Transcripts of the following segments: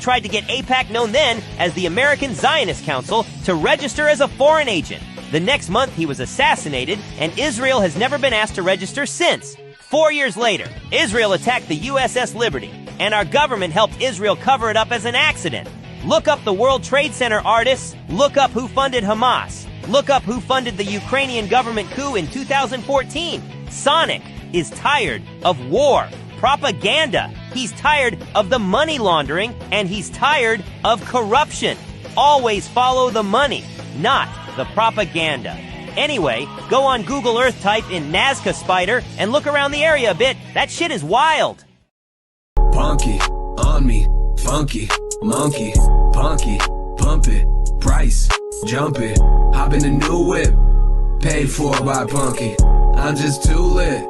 tried to get AIPAC, known then as the American Zionist Council, to register as a foreign agent. The next month, he was assassinated, and Israel has never been asked to register since. 4 years later, Israel attacked the USS Liberty, and our government helped Israel cover it up as an accident. Look up the World Trade Center artists. Look up who funded Hamas. Look up who funded the Ukrainian government coup in 2014. Sonic is tired of war, propaganda. He's tired of the money laundering, and he's tired of corruption. Always follow the money, not the propaganda. Anyway, go on Google Earth, type in Nazca Spider, and look around the area a bit. That shit is wild. Punky, on me, funky, monkey, punky, pump it, price, jump it, hop in a new whip, paid for by Punky. I'm just too lit.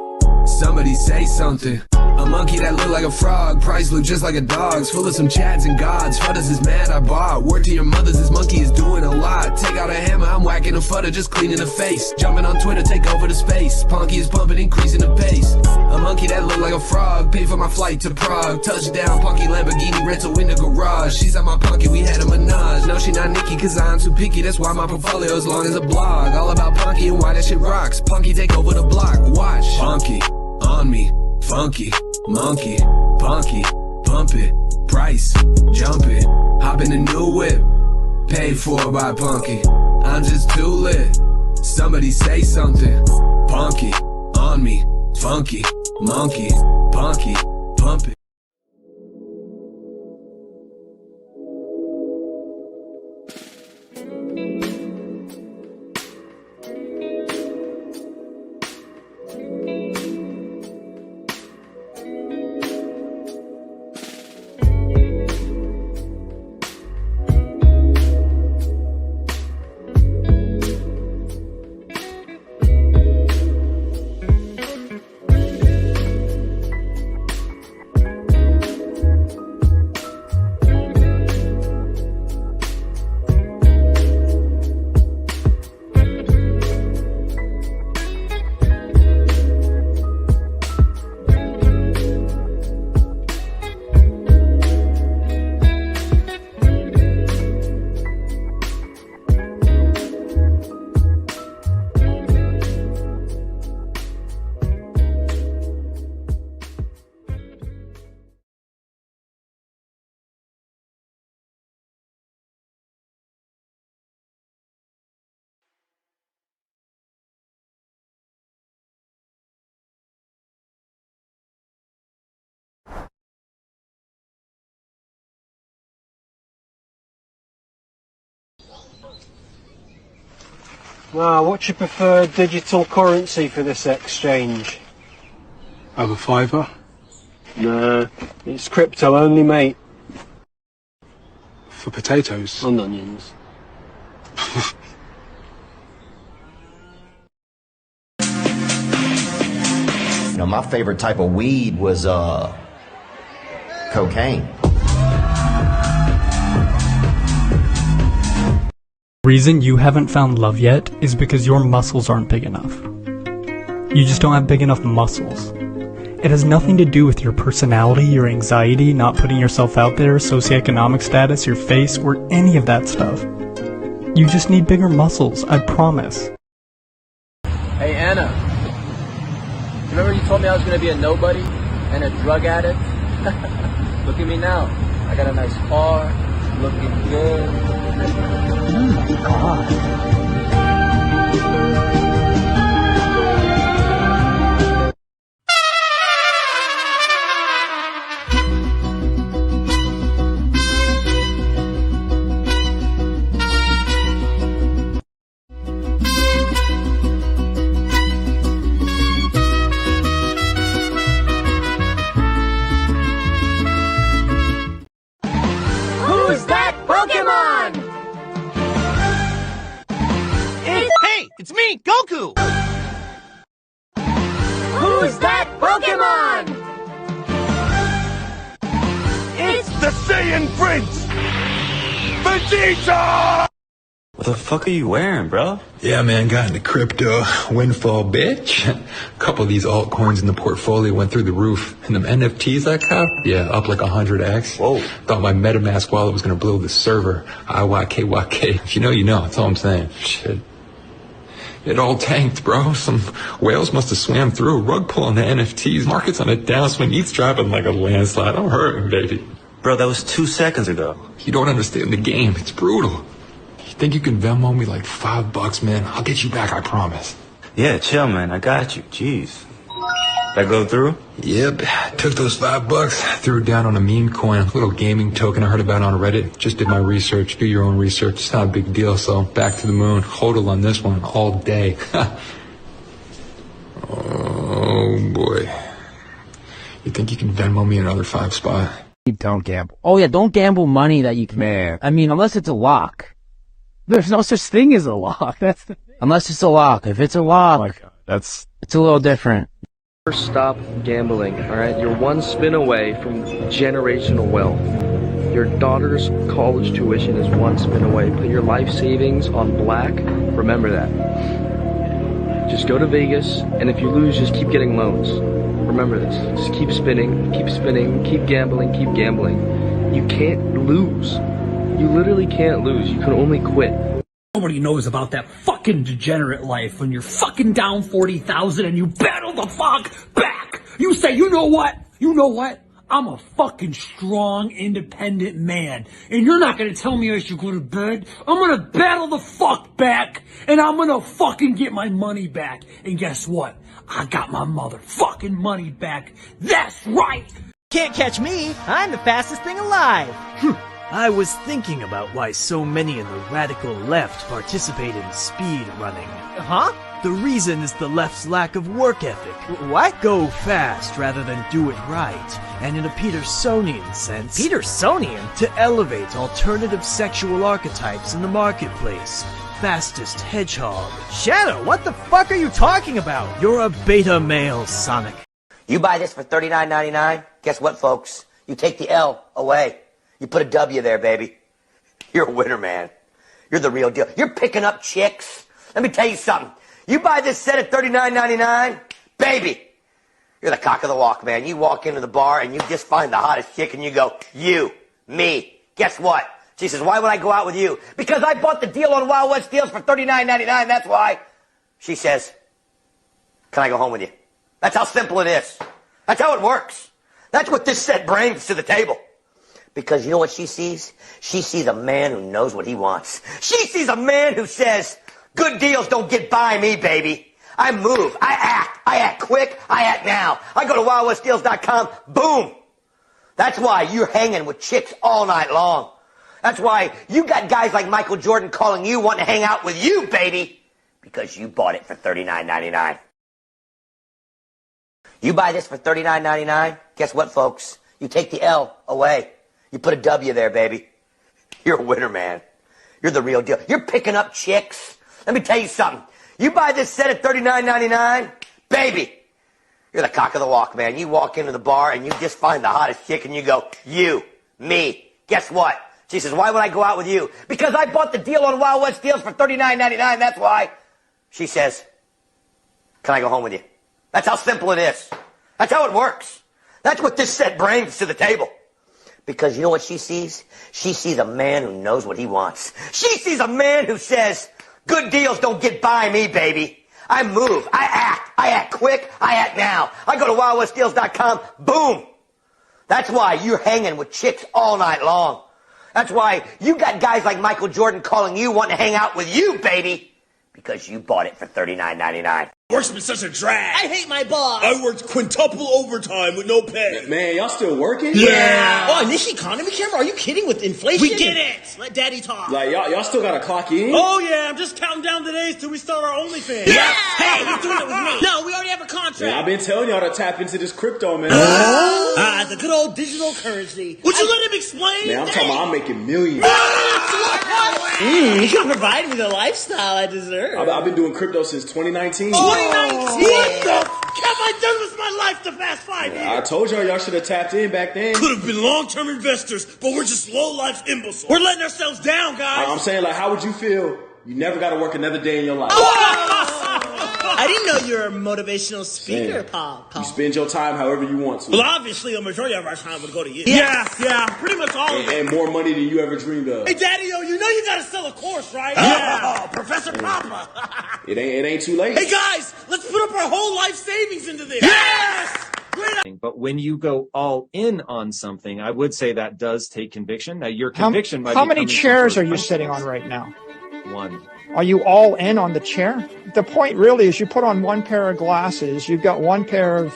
Somebody say something. A monkey that look like a frog, price look just like a dog's, full of some chads and gods. Fudders is mad I bought. Word to your mothers, this monkey is doing a lot. Take out a hammer, I'm whacking a fudder, just cleaning the face. Jumping on Twitter, take over the space. Punky is pumping, increasing the pace. A monkey that look like a frog, paid for my flight to Prague. Touchdown, Punky Lamborghini rental in the garage. She's at my Punky, we had a menage. No, she not Nikki, cause I'm too picky. That's why my portfolio as long as a blog. All about Punky and why that shit rocks. Punky take over the block, watch. Punky, on me, funky, monkey, punky, pump it, price, jump it, hop in a new whip, paid for by Punky. I'm just too lit. Somebody say something. Punky, on me, funky, monkey, punky, pump it. Now, what's your preferred digital currency for this exchange? Have a fiver? No, it's crypto only, mate. For potatoes? And onions. You know, my favorite type of weed was cocaine. The reason you haven't found love yet is because your muscles aren't big enough. You just don't have big enough muscles. It has nothing to do with your personality, your anxiety, not putting yourself out there, socioeconomic status, your face, or any of that stuff. You just need bigger muscles, I promise. Hey Anna, remember you told me I was going to be a nobody and a drug addict? Look at me now. I got a nice car, looking good. Oh my God. Who's that Pokemon? It's me, Goku! Who's that Pokemon? It's the Saiyan Prince! Vegeta! What the fuck are you wearing, bro? Yeah, man, got into crypto. Windfall, bitch. A couple of these altcoins in the portfolio went through the roof. And them NFTs I copped, yeah, up like 100x. Whoa. Thought my MetaMask wallet was gonna blow the server. IYKYK. If you know, you know. That's all I'm saying. Shit. It all tanked, bro. Some whales must have swam through. Rug pull on the NFTs. Market's on a downswing. ETH's dropping like a landslide. I'm hurting, baby. Bro, that was 2 seconds ago. You don't understand the game. It's brutal. You think you can Venmo me like $5, man? I'll get you back, I promise. Yeah, chill, man. I got you. Jeez. That go through? Yep. Took those $5, threw it down on a meme coin, a little gaming token I heard about on Reddit. Just did my research. Do your own research. It's not a big deal, so back to the moon. Hodl on this one all day. Oh, boy. You think you can Venmo me another $5? Don't gamble. Oh yeah, don't gamble money that you can. Man. I mean, unless it's a lock. There's no such thing as a lock. That's the thing. Unless it's a lock. If it's a lock, oh my God, it's a little different. First stop gambling, alright? You're one spin away from generational wealth. Your daughter's college tuition is one spin away. Put your life savings on black. Remember that. Just go to Vegas, and if you lose, just keep getting loans. Remember this. Just keep spinning, keep gambling, keep gambling. You can't lose. You literally can't lose. You can only quit. Nobody knows about that fucking degenerate life when you're fucking down 40,000 and you battle the fuck back. You say, you know what? You know what? I'm a fucking strong, independent man. And you're not gonna tell me I should go to bed. I'm gonna battle the fuck back. And I'm gonna fucking get my money back. And guess what? I got my motherfucking money back. That's right! Can't catch me. I'm the fastest thing alive. I was thinking about why so many in the radical left participate in speed running. Huh? The reason is the left's lack of work ethic. What? Go fast rather than do it right. And in a Petersonian sense... Petersonian? To elevate alternative sexual archetypes in the marketplace. Fastest hedgehog. Shadow, what the fuck are you talking about? You're a beta male, Sonic. You buy this for $39.99? Guess what, folks? You take the L away. You put a W there, baby. You're a winner, man. You're the real deal. You're picking up chicks. Let me tell you something. You buy this set at $39.99, baby, you're the cock of the walk, man. You walk into the bar and you just find the hottest chick and you go, you, me. Guess what? She says, why would I go out with you? Because I bought the deal on Wild West Deals for $39.99, that's why. She says, can I go home with you? That's how simple it is. That's how it works. That's what this set brings to the table. Because you know what she sees? She sees a man who knows what he wants. She sees a man who says, good deals don't get by me, baby. I move, I act quick, I act now. I go to wildwestdeals.com, boom. That's why you're hanging with chicks all night long. That's why you got guys like Michael Jordan calling you, wanting to hang out with you, baby. Because you bought it for $39.99. You buy this for $39.99, guess what, folks? You take the L away. You put a W there, baby. You're a winner, man. You're the real deal. You're picking up chicks. Let me tell you something. You buy this set at $39.99, baby, you're the cock of the walk, man. You walk into the bar and you just find the hottest chick and you go, you, me. Guess what? She says, why would I go out with you? Because I bought the deal on Wild West Deals for $39.99, that's why. She says, can I go home with you? That's how simple it is. That's how it works. That's what this set brings to the table. Because you know what she sees? She sees a man who knows what he wants. She sees a man who says, good deals don't get by me, baby. I move, I act quick, I act now. I go to wildwestdeals.com, boom. That's why you're hanging with chicks all night long. That's why you got guys like Michael Jordan calling you, wanting to hang out with you, baby. Because you bought it for $39.99. Work's been such a drag. I hate my boss. I worked quintuple overtime with no pay. Man, y'all still working? Yeah. Oh, and this economy camera? Are you kidding with inflation? We get it. Let daddy talk. Like, y'all still gotta clock in? Oh, yeah. I'm just counting down the days till we start our OnlyFans. Yeah. Hey, you're doing it with me. No, we already have a contract. Man, I've been telling y'all to tap into this crypto, man. The good old digital currency. Would you let him explain? Man, I'm talking about I'm making millions. You can provide me the lifestyle I deserve. I've been doing crypto since 2019. 2019? What the f*** have I done with my life the past 5 years? I told y'all should have tapped in back then. Could have been long-term investors, but we're just low-life imbeciles. We're letting ourselves down, guys. I'm saying, like, how would you feel You never got to work another day in your life. I didn't know you were a motivational speaker, Paul. You spend your time however you want to. Well, obviously, a majority of our time would go to you. Yes. Yeah, pretty much all of it. And more money than you ever dreamed of. Hey, Daddy-O, you know you gotta sell a course, right? Yeah. Oh, Professor Papa. It ain't too late. Hey, guys, let's put up our whole life savings into this. Yes! But when you go all in on something, I would say that does take conviction. Now, your conviction might be How many coming chairs from are you sitting on right now? one. Are you all in on the chair? The point really is you put on one pair of glasses. You've got one pair of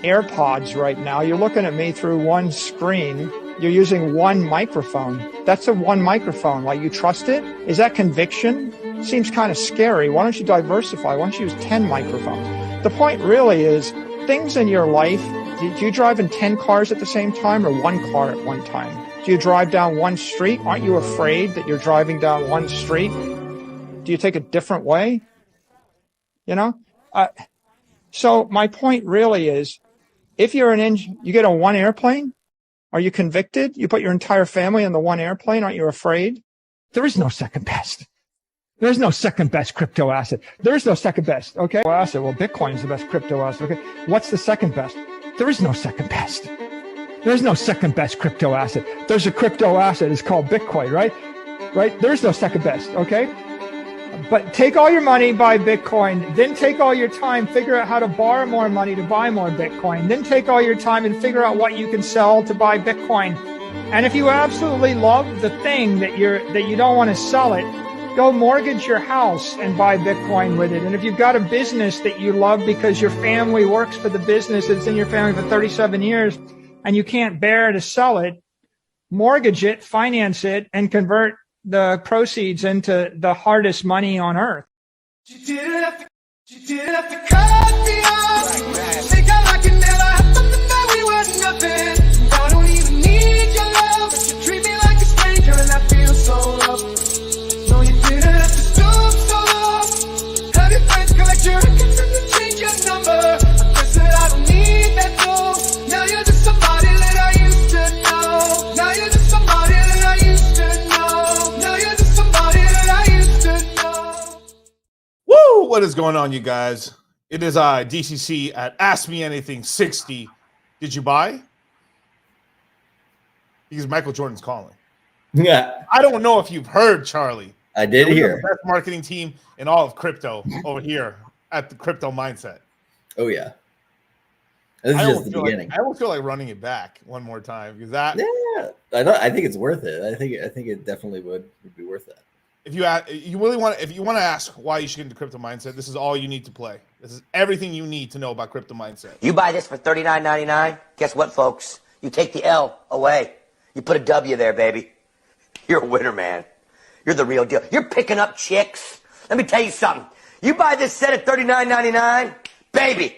AirPods right now. You're looking at me through one screen. You're using one microphone. That's a one microphone. Like, you trust it? Is that conviction? Seems kind of scary. Why don't you diversify? Why don't you use 10 microphones? The point really is things in your life. Do you drive in 10 cars at the same time or one car at one time? Do you drive down one street? Aren't you afraid that you're driving down one street? Do you take a different way? You know? So my point really is, if you're you get on one airplane, are you convicted? You put your entire family on the one airplane, aren't you afraid? There is no second best. There's no second best crypto asset. There's no second best, okay? Asset. Well, Bitcoin is the best crypto asset, okay? What's the second best? There is no second best. There's no second best crypto asset. There's a crypto asset. It's called Bitcoin, right? Right? There's no second best, okay? But take all your money, buy Bitcoin. Then take all your time, figure out how to borrow more money to buy more Bitcoin. Then take all your time and figure out what you can sell to buy Bitcoin. And if you absolutely love the thing that you don't want to sell it, go mortgage your house and buy Bitcoin with it. And if you've got a business that you love because your family works for the business that's in your family for 37 years and you can't bear to sell it, mortgage it, finance it, and convert the proceeds into the hardest money on earth. She didn't have to cut me off. Think I like it never happened and that we were nothing. I don't even need your love, but you treat me like a stranger and I feel so loved. No, you didn't have to stoop so low. Have your friends collect your records and then change your number. I guess that I don't need that though. Now you're just somebody that I used to know. Now you're just somebody that I used to know. Now you're just somebody that I used to know. Woo! What is going on, you guys? It is I, DCC, at Ask Me Anything 60. Did you buy? Because Michael Jordan's calling. Yeah. I don't know if you've heard, Charlie. I did hear. The best marketing team in all of crypto over here at the Crypto Mindset. Oh, yeah. This is just the beginning. I almost feel like running it back one more time because that. Yeah, I think it's worth it. I think it definitely would be worth it. If you really want, if you want to ask why you should get into Crypto Mindset, this is all you need to play. This is everything you need to know about Crypto Mindset. You buy this for $39.99. Guess what, folks? You take the L away. You put a W there, baby. You're a winner, man. You're the real deal. You're picking up chicks. Let me tell you something. You buy this set at $39.99, baby.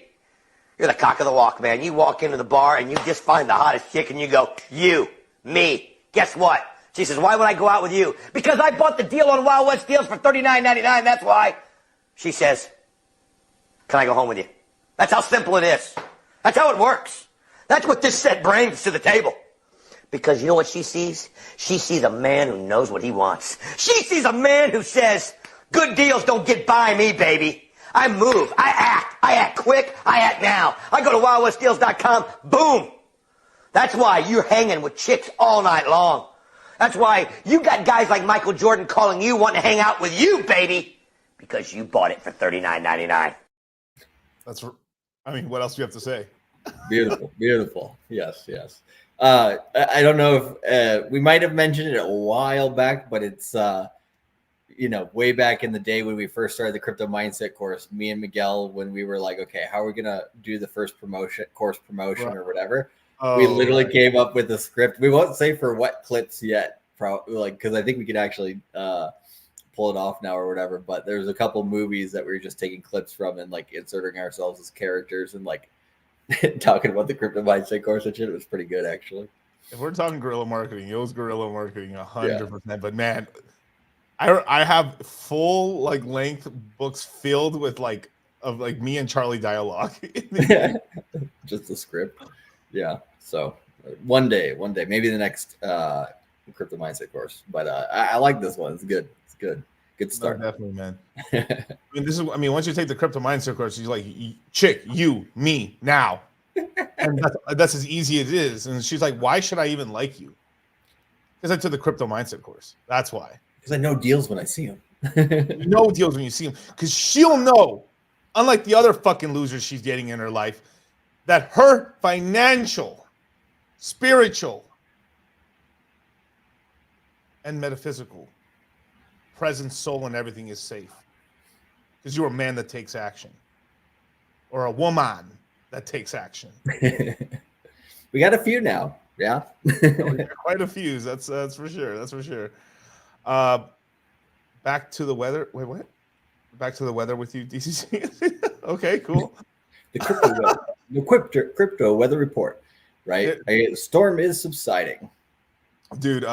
You're the cock of the walk, man. You walk into the bar and you just find the hottest chick and you go, you, me. Guess what? She says, why would I go out with you? Because I bought the deal on Wild West Deals for $39.99. That's why. She says, can I go home with you? That's how simple it is. That's how it works. That's what this set brings to the table. Because you know what she sees? She sees a man who knows what he wants. She sees a man who says, good deals don't get by me, baby. I move. I act quick. I act now. I go to wildwestdeals.com. Boom. That's why you're hanging with chicks all night long. That's why you got guys like Michael Jordan calling you, wanting to hang out with you, baby. Because you bought it for $39.99. I mean, what else do you have to say? Beautiful, beautiful. Yes, yes. I don't know if we might have mentioned it a while back, but it's way back in the day when we first started the Crypto Mindset course, me and Miguel, when we were like, okay, how are we gonna do the first course promotion or whatever? We literally came up with a script. We won't say for what clips yet, because I think we could actually pull it off now or whatever. But there's a couple movies that we were just taking clips from and like inserting ourselves as characters and like talking about the Crypto Mindset course and shit. It was pretty good, actually. If we're talking guerrilla marketing, it was guerrilla marketing 100%. Yeah. But man, I have full like length books filled with like me and Charlie dialogue. Just a script. Yeah. So one day, maybe the next Crypto Mindset course. But I like this one. It's good. It's good. Good start. No, definitely, man. I mean, once you take the crypto mindset course, you're like, chick, you, me, now. And that's as easy as it is. And she's like, why should I even like you? Because I took the crypto mindset course. That's why. Because I know deals when I see them. You know deals when you see them. Because she'll know, unlike the other fucking losers she's getting in her life, that her financial, spiritual, and metaphysical present soul and everything is safe. Because you're a man that takes action. Or a woman that takes action. We got a few now. Yeah. We got quite a few. That's for sure. That's for sure. Back to the weather. Wait, what? Back to the weather with you, DCC. Okay, cool. The crypto weather report, right? A storm is subsiding. Dude,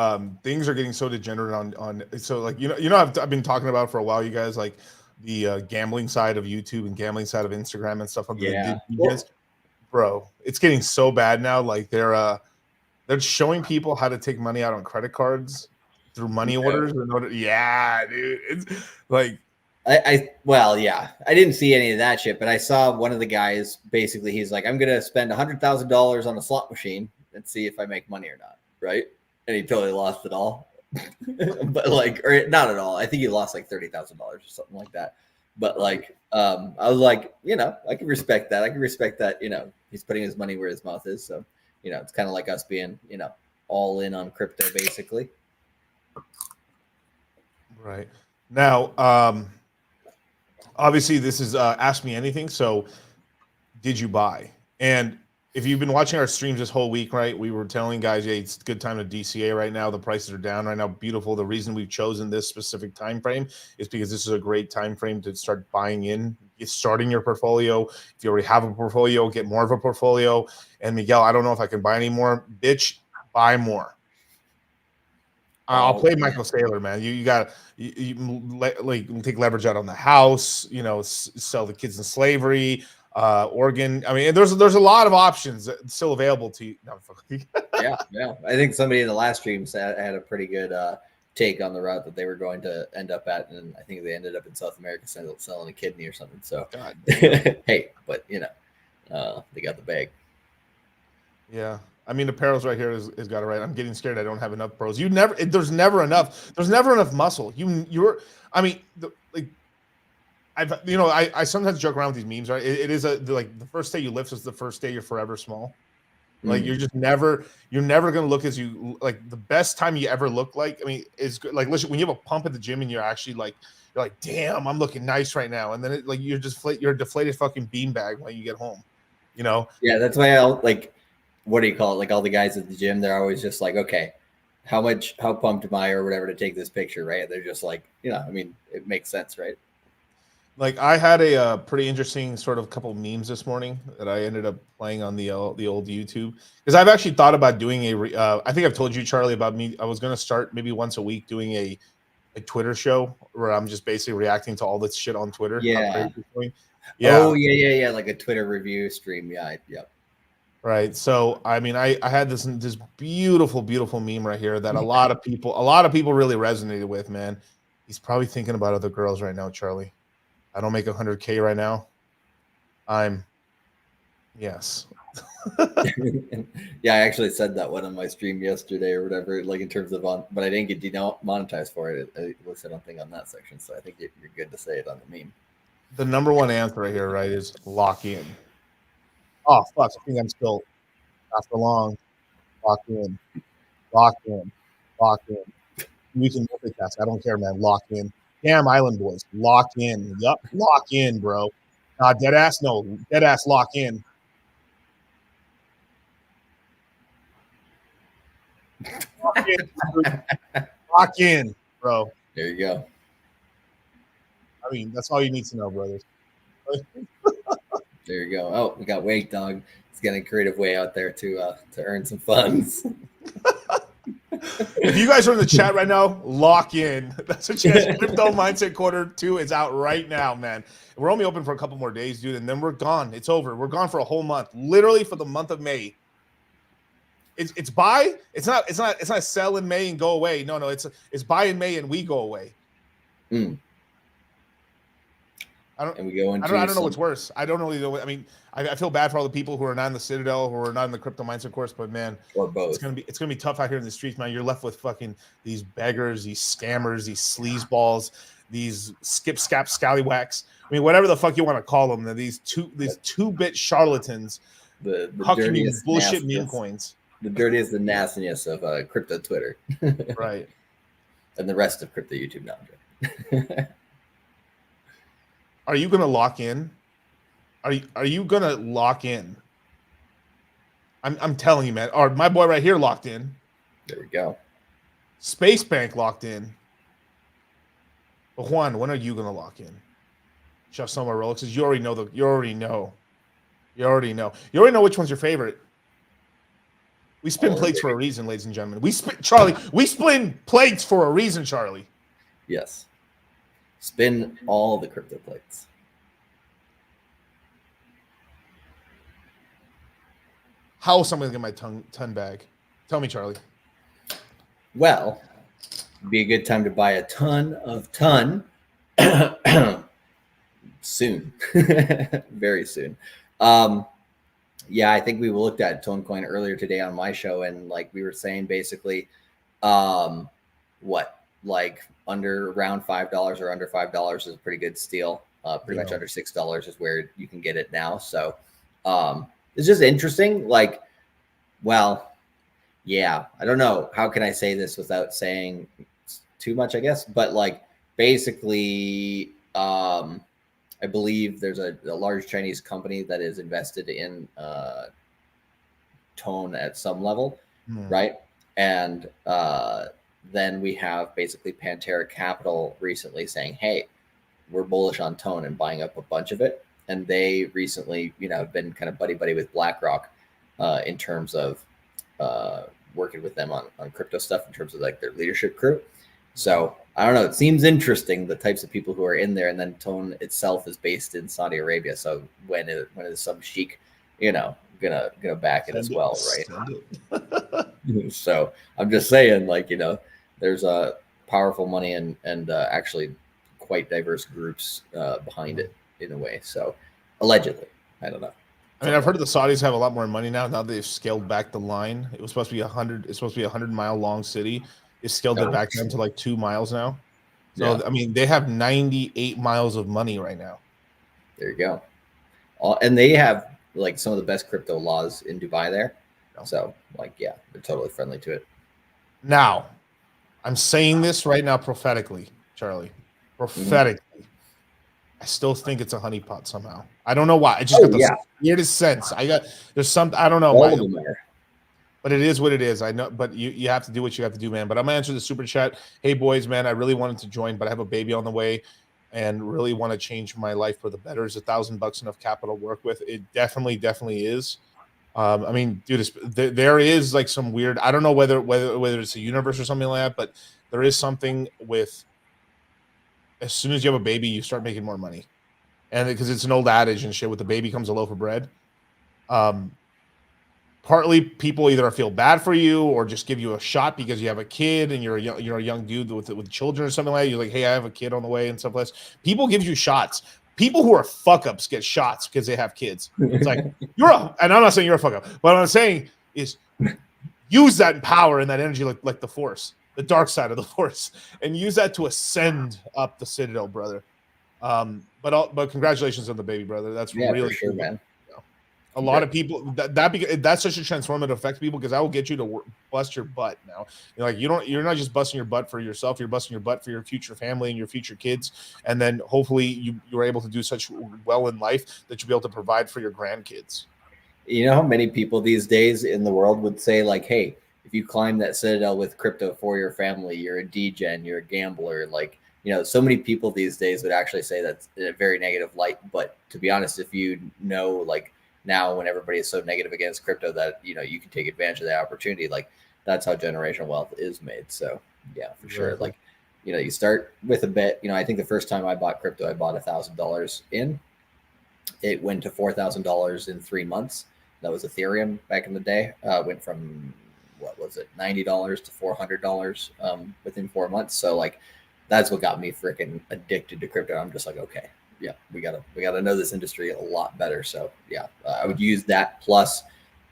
things are getting so degenerate on so like I've been talking about for a while, you guys, like the gambling side of YouTube and gambling side of Instagram and stuff. Bro, it's getting so bad now. Like they're showing people how to take money out on credit cards through money orders. Yeah, dude, it's like I didn't see any of that shit, but I saw one of the guys. Basically, he's like, I'm gonna spend $100,000 on a slot machine and see if I make money or not, right? And he totally lost it all. But or not at all. I think he lost like $30,000 or something like that. But I was like, I can respect that. I can respect that. He's putting his money where his mouth is. So, it's kind of like us being, all in on crypto, basically. Right now, obviously, this is Ask Me Anything. So, did you buy? And if you've been watching our streams this whole week, right, we were telling guys, hey, it's a good time to DCA right now. The prices are down right now. Beautiful. The reason we've chosen this specific time frame is because this is a great time frame to start buying in, starting your portfolio. If you already have a portfolio, get more of a portfolio. And Miguel, I don't know if I can buy any more. Bitch, buy more. I'll play Michael Saylor, man. You got to take leverage out on the house. Sell the kids in slavery. Oregon. I mean, there's a lot of options still available to you. No, yeah. I think somebody in the last stream had a pretty good take on the route that they were going to end up at, and I think they ended up in South America selling a kidney or something. So, hey, but they got the bag. Yeah. I mean, the Perils right here has got it right. I'm getting scared. I don't have enough pros. There's never enough. There's never enough muscle. I sometimes joke around with these memes, right? It is the first day you lift is the first day you're forever small. Like you're never going to look as you like the best time you ever look like. I mean, is like, listen, when you have a pump at the gym and you're actually you're like, damn, I'm looking nice right now. And then you're a deflated fucking beanbag when you get home, Yeah. That's why what do you call it? Like all the guys at the gym, they're always just like, okay, how pumped am I or whatever to take this picture, right? They're just like, I mean, it makes sense, right? Like I had a pretty interesting sort of couple memes this morning that I ended up playing on the old YouTube because I've actually thought about doing I think I've told you, Charlie, about me. I was going to start maybe once a week doing a Twitter show where I'm just basically reacting to all this shit on Twitter. Yeah. Yeah. Oh yeah. Like a Twitter review stream. Yeah. Yep. Right. So I mean, I had this beautiful meme right here that a lot of people really resonated with. Man, he's probably thinking about other girls right now, Charlie. I don't make 100K right now. Yes. Yeah, I actually said that one on my stream yesterday or whatever, like in terms of but I didn't get demonetized for it. It was something on that section, so I think you're good to say it on the meme. The number one answer right here, right, is lock in. Oh, fuck. I think I'm still after long. Lock in. You can multitask. I don't care, man. Lock in. Damn Island Boys. Lock in. Yup. Lock in, bro. Dead ass. No. Dead ass. Lock in. Lock in, bro. There you go. I mean, that's all you need to know, brothers. There you go. Oh, we got Wake Dog. He's getting a creative way out there to earn some funds. If you guys are in the chat right now, lock in. That's a chance. Crypto Mindset Quarter 2 is out right now, man. We're only open for a couple more days, dude, and then we're gone. It's over. We're gone for a whole month, literally for the month of May. It's buy. It's not sell in May and go away. No, it's buy in May and we go away. Mm. And we go into I don't know what's worse. I don't really know. I mean, I feel bad for all the people who are not in the Citadel, who are not in the crypto mindset course. But man, or both, it's gonna be tough out here in the streets, man. You're left with fucking these beggars, these scammers, these sleazeballs, these scallywags. I mean, whatever the fuck you want to call them. These two-bit charlatans. The hucking dirtiest bullshit meme nastiest, coins. The dirtiest, the nastiest of crypto Twitter. Right. And the rest of crypto YouTube now. Are you gonna lock in? Are you gonna lock in? I'm telling you, man. Or my boy right here locked in. There we go. Space Bank locked in. But Juan, when are you gonna lock in? Chef Soma Rolexes. You already know. You already know which one's your favorite. We spin plates for a reason, ladies and gentlemen. We spin plates for a reason, Charlie. Yes. Spin all the crypto plates. How is someone gonna get my ton bag? Tell me, Charlie. Well, it'd be a good time to buy a ton soon. Very soon. Yeah, I think we looked at Tone Coin earlier today on my show, and like we were saying, basically, under around $5 or under $5 is a pretty good steal. Pretty much under $6 is where you can get it now. So it's just interesting. Like, well, yeah, I don't know. How can I say this without saying too much, I guess? But like, basically, I believe there's a large Chinese company that is invested in Tone at some level, right? And then we have basically Pantera Capital recently saying, hey, we're bullish on Tone and buying up a bunch of it. And they recently, have been kind of buddy with BlackRock in terms of working with them on crypto stuff in terms of like their leadership crew. So I don't know. It seems interesting, the types of people who are in there. And then Tone itself is based in Saudi Arabia. So when is some sheik, gonna back it as well, right? So I'm just saying, like, there's a powerful money and actually quite diverse groups behind it in a way. So allegedly, I don't know. I mean, I've heard the Saudis have a lot more money now. Now they've scaled back the line. It was supposed to be 100. It's supposed to be 100-mile long city. They scaled it back down to like 2 miles now. So I mean, they have 98 miles of money right now. There you go. And they have like some of the best crypto laws in Dubai there. So like, yeah, they're totally friendly to it. Now, I'm saying this right now prophetically, Charlie. Prophetically. I still think it's a honeypot somehow. I don't know why. I just got the weirdest sense. I don't know. But it is what it is. I know, but you have to do what you have to do, man. But I'm gonna answer the super chat. Hey boys, man, I really wanted to join, but I have a baby on the way and really want to change my life for the better. Is $1,000 enough capital to work with? It definitely is. I mean, dude, there is like some weird. I don't know whether it's a universe or something like that, but there is something with. As soon as you have a baby, you start making more money, and because it's an old adage and shit. With the baby comes a loaf of bread. Partly people either feel bad for you or just give you a shot because you have a kid and you're a young dude with children or something like that. You're like, hey, I have a kid on the way and stuff like that. People give you shots. People who are fuck ups get shots because they have kids. It's like and I'm not saying you're a fuck up, but what I'm saying is use that power and that energy like the Force, the dark side of the Force, and use that to ascend up the Citadel, brother. But congratulations on the baby, brother. That's really for sure, cool, man. A lot of people that's such a transformative effect to people because I will get you to bust your butt now. You're not just busting your butt for yourself. You're busting your butt for your future family and your future kids. And then hopefully you're able to do such well in life that you'll be able to provide for your grandkids. You know how many people these days in the world would say like, hey, if you climb that Citadel with crypto for your family, you're a degen, you're a gambler. Like, so many people these days would actually say that's in a very negative light. But to be honest, if you know, like, now when everybody is so negative against crypto that you can take advantage of that opportunity, like that's how generational wealth is made. So yeah, for sure. Like you start with a bit. I think the first time I bought crypto, I bought $1,000 in. It went to $4,000 in 3 months. That was Ethereum back in the day. Went from what was it, $90 to $400 within 4 months. So like that's what got me freaking addicted to crypto. I'm just like, okay, yeah, we gotta know this industry a lot better. So yeah, I would use that plus,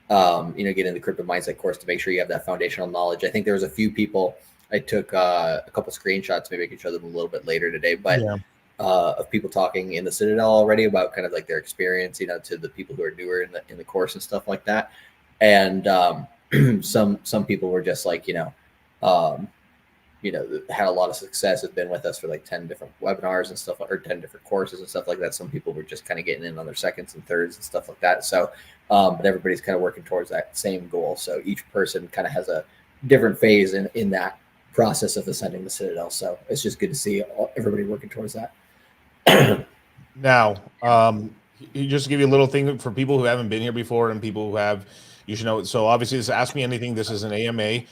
get in the crypto mindset course to make sure you have that foundational knowledge. I think there was a few people. I took a couple screenshots. Maybe I can show them a little bit later today, but. Yeah. Of people talking in the Citadel already about kind of like their experience, to the people who are newer in the course and stuff like that. And some people were just like, had a lot of success, have been with us for like 10 different webinars and stuff, or 10 different courses and stuff like that. Some people were just kind of getting in on their seconds and thirds and stuff like that. So, but everybody's kind of working towards that same goal. So each person kind of has a different phase in that process of ascending the Citadel. So it's just good to see everybody working towards that. Now, just to give you a little thing for people who haven't been here before and people who have, you should know. So obviously, this Ask Me Anything. This is an AMA.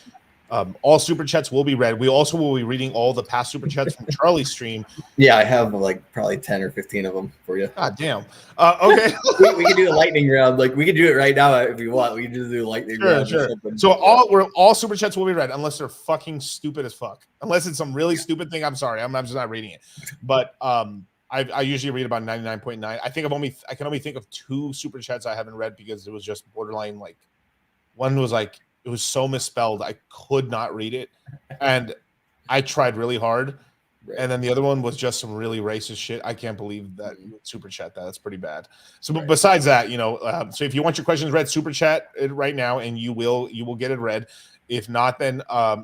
All super chats will be read. We also will be reading all the past super chats from Charlie's stream. Yeah, I have like probably 10 or 15 of them for you. God damn. Okay. we can do a lightning round. Like we can do it right now if you want. We can just do a lightning round. Sure. So all super chats will be read unless they're fucking stupid as fuck. Unless it's some really stupid thing. I'm sorry. I'm just not reading it. But I usually read about 99.9. I can only think of 2 super chats I haven't read because it was just borderline. Like one was like, it was so misspelled I could not read it, and I tried really hard. Right. And then the other one was just some really racist shit. I can't believe that you would super chat that. That's pretty bad. So right. Besides that, so if you want your questions read, super chat it right now, and you will get it read. If not, then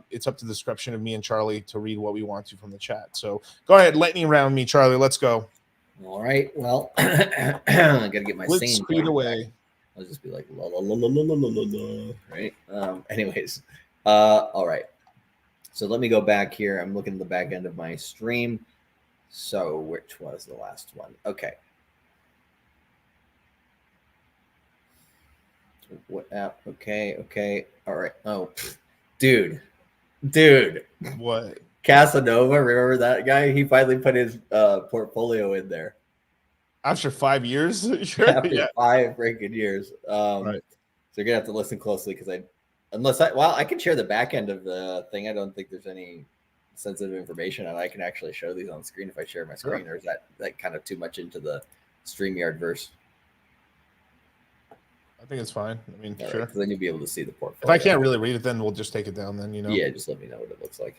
it's up to the discretion of me and Charlie to read what we want to from the chat. So go ahead, lightning round me, Charlie. Let's go. All right. Well, I gotta get my scene. Speed away. I'll just be like la la la la la la la la. Right. Anyways. All right. So let me go back here. I'm looking at the back end of my stream. So which was the last one? Okay. What app? Okay. All right. Oh, dude. What? Casanova, remember that guy? He finally put his portfolio in there. After 5 years? Sure. After 5 freaking years. Right. So you're gonna have to listen closely because I can share the back end of the thing. I don't think there's any sensitive information, and I can actually show these on screen if I share my screen, or is that kind of too much into the StreamYard verse? I think it's fine. I mean, all sure. Right, then you'll be able to see the portfolio. If I can't really read it, then we'll just take it down. Then Yeah, just let me know what it looks like.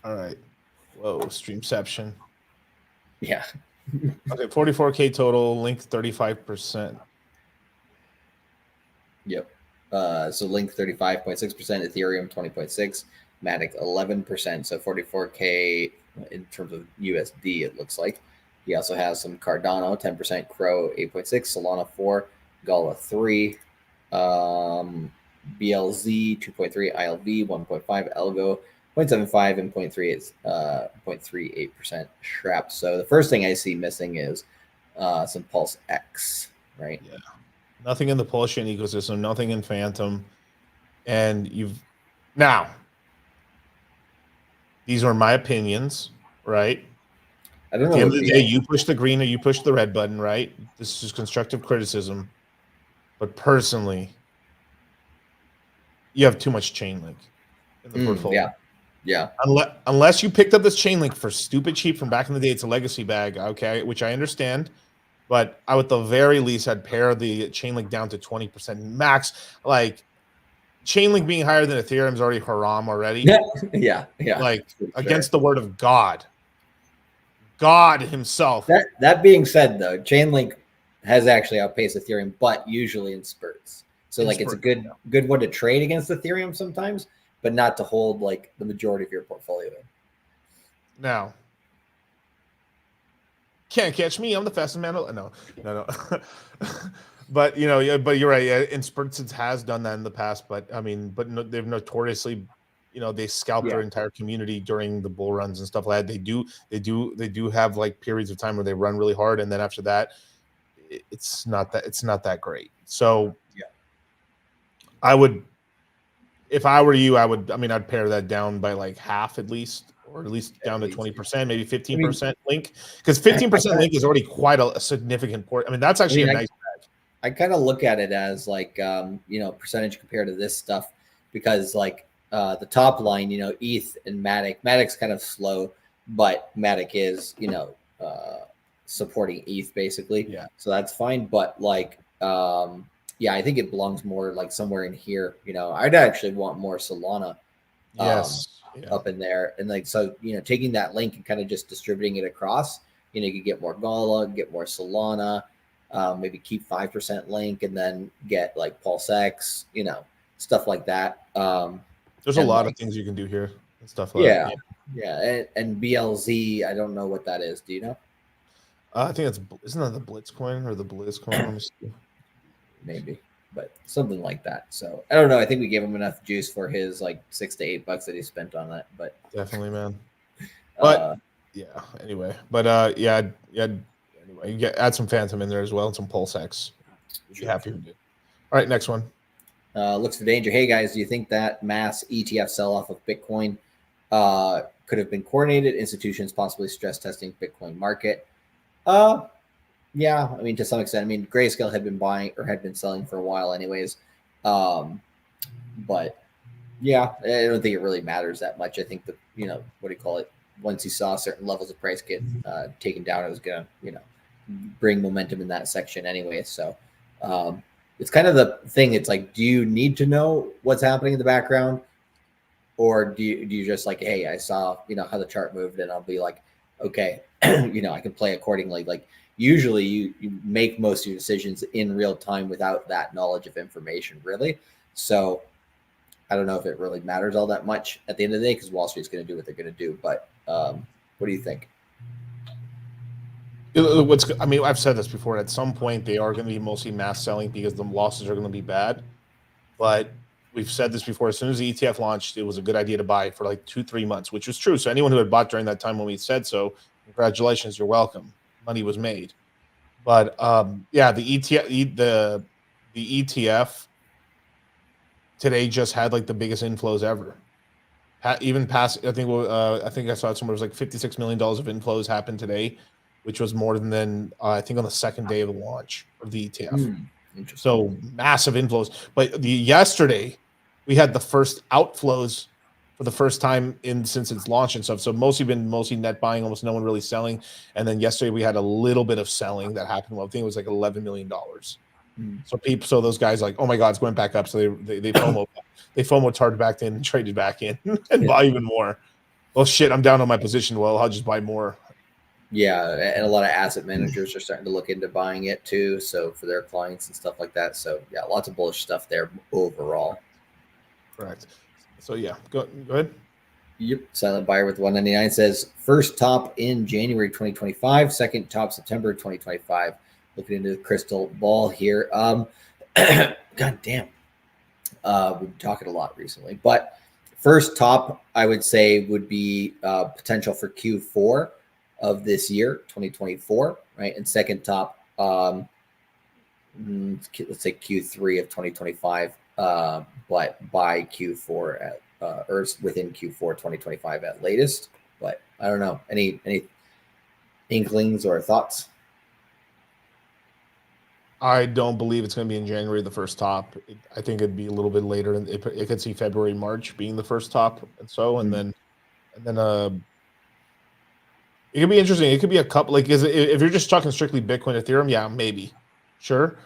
All right. Whoa, Streamception. Yeah. Okay, 44K total. Link 35%. Yep. So Link 35.6%, Ethereum 20.6%, Matic 11%. So 44K in terms of USD, it looks like. He also has some Cardano 10%, Crow 8.6%, Solana 4%, Gala 3%, BLZ 2.3%, ILV 1.5%, Algo 0.75 and 0.38% Shrap. So the first thing I see missing is some Pulse X, right? Yeah. Nothing in the Pulse chain ecosystem, nothing in Phantom. And these are my opinions, right? I don't know. At the end of the day, you push the green or you push the red button, right? This is constructive criticism. But personally, you have too much Chainlink in the portfolio. Yeah. Unless you picked up this Chainlink for stupid cheap from back in the day, it's a legacy bag, okay, which I understand. But I would, at the very least, I'd pare the Chainlink down to 20% max. Like, Chainlink being higher than Ethereum is already haram already. Yeah. Like, against the word of God. God himself. That being said, though, Chainlink has actually outpaced Ethereum, but usually in spurts. So, it's a good one to trade against Ethereum sometimes, but not to hold, like, the majority of your portfolio in. Now, can't catch me. I'm the fastest man. No. But but you're right. Yeah, in spurts, it has done that in the past. But I mean, they've notoriously, they scalp their entire community during the bull runs and stuff like that. They do have like periods of time where they run really hard, and then after that, it's not that great. So I would, if I were you, I'd pare that down by like half at least. Or at least down to 20%, maybe 15% Link, because 15% Link is already quite a significant port. I mean, that's actually a nice bag. I kind of look at it as like, percentage compared to this stuff. because like the top line, ETH and Matic. Matic's kind of slow, but Matic is, supporting ETH basically. Yeah. So that's fine. But like, yeah, I think it belongs more like somewhere in here. I'd actually want more Solana. Yes. Up in there, and like so, taking that link and kind of just distributing it across. You could get more Gala, get more Solana, maybe keep 5% link, and then get like PulseX, stuff like that. There's a lot of things you can do here and stuff like yeah, that. yeah, and BLZ, I don't know what that is. Do you know? I think isn't that the Blitz coin or the Blizz coin? Let me see. Maybe, but something like that. So I don't know. I think we gave him enough juice for his like $6 to $8 that he spent on that. But definitely, man. But yeah. Anyway, but yeah. Anyway, you add some Phantom in there as well and some PulseX. You'd be happy with it. All right, next one. Looks for danger. Hey guys, do you think that mass ETF sell-off of Bitcoin could have been coordinated? Institutions possibly stress testing Bitcoin market. Yeah, I mean, to some extent. I mean, Grayscale had been buying or had been selling for a while anyways. But yeah, I don't think it really matters that much. I think that, what do you call it? Once you saw certain levels of price get taken down, it was going to, bring momentum in that section anyway. So it's kind of the thing. It's like, do you need to know what's happening in the background? Or do you just like, hey, I saw, how the chart moved, and I'll be like, okay, I can play accordingly. Like, usually you make most of your decisions in real time without that knowledge of information, really. So I don't know if it really matters all that much at the end of the day, because Wall Street's going to do what they're going to do. But what do you think? I mean, I've said this before. At some point, they are going to be mostly mass selling because the losses are going to be bad. But we've said this before. As soon as the ETF launched, it was a good idea to buy for like 2-3 months, which was true. So anyone who had bought during that time when we said so, congratulations, you're welcome. Money was made. But yeah, the ETF today just had like the biggest inflows ever. Even past, I think I saw it somewhere. It was like $56 million of inflows happened today, which was more than I think on the second day of the launch of the ETF. So massive inflows. But yesterday we had the first outflows for the first time since its launch and stuff. So mostly net buying, almost no one really selling. And then yesterday we had a little bit of selling that happened. Well, I think it was like $11 million. So those guys like, oh my God, it's going back up. So they FOMO tarred back in and traded back in and buy even more. Well, shit, I'm down on my position. Well, I'll just buy more. Yeah, and a lot of asset managers are starting to look into buying it too. So for their clients and stuff like that. So yeah, lots of bullish stuff there overall. Correct. So yeah, go ahead. Yep. Silent Buyer with 199 says first top in January 2025, second top September 2025. Looking into the crystal ball here. God damn. We've been talking a lot recently, but first top I would say would be potential for Q4 of this year, 2024, right? And second top, let's say Q3 of 2025, but by Q4 at or within Q4 2025 at latest. But I don't know. Any inklings or thoughts? I don't believe it's going to be in January, the first top. I think it'd be a little bit later. It could see February, March being the first top, and then it could be interesting. It could be a couple. Like, if you're just talking strictly Bitcoin, Ethereum, yeah, maybe, sure.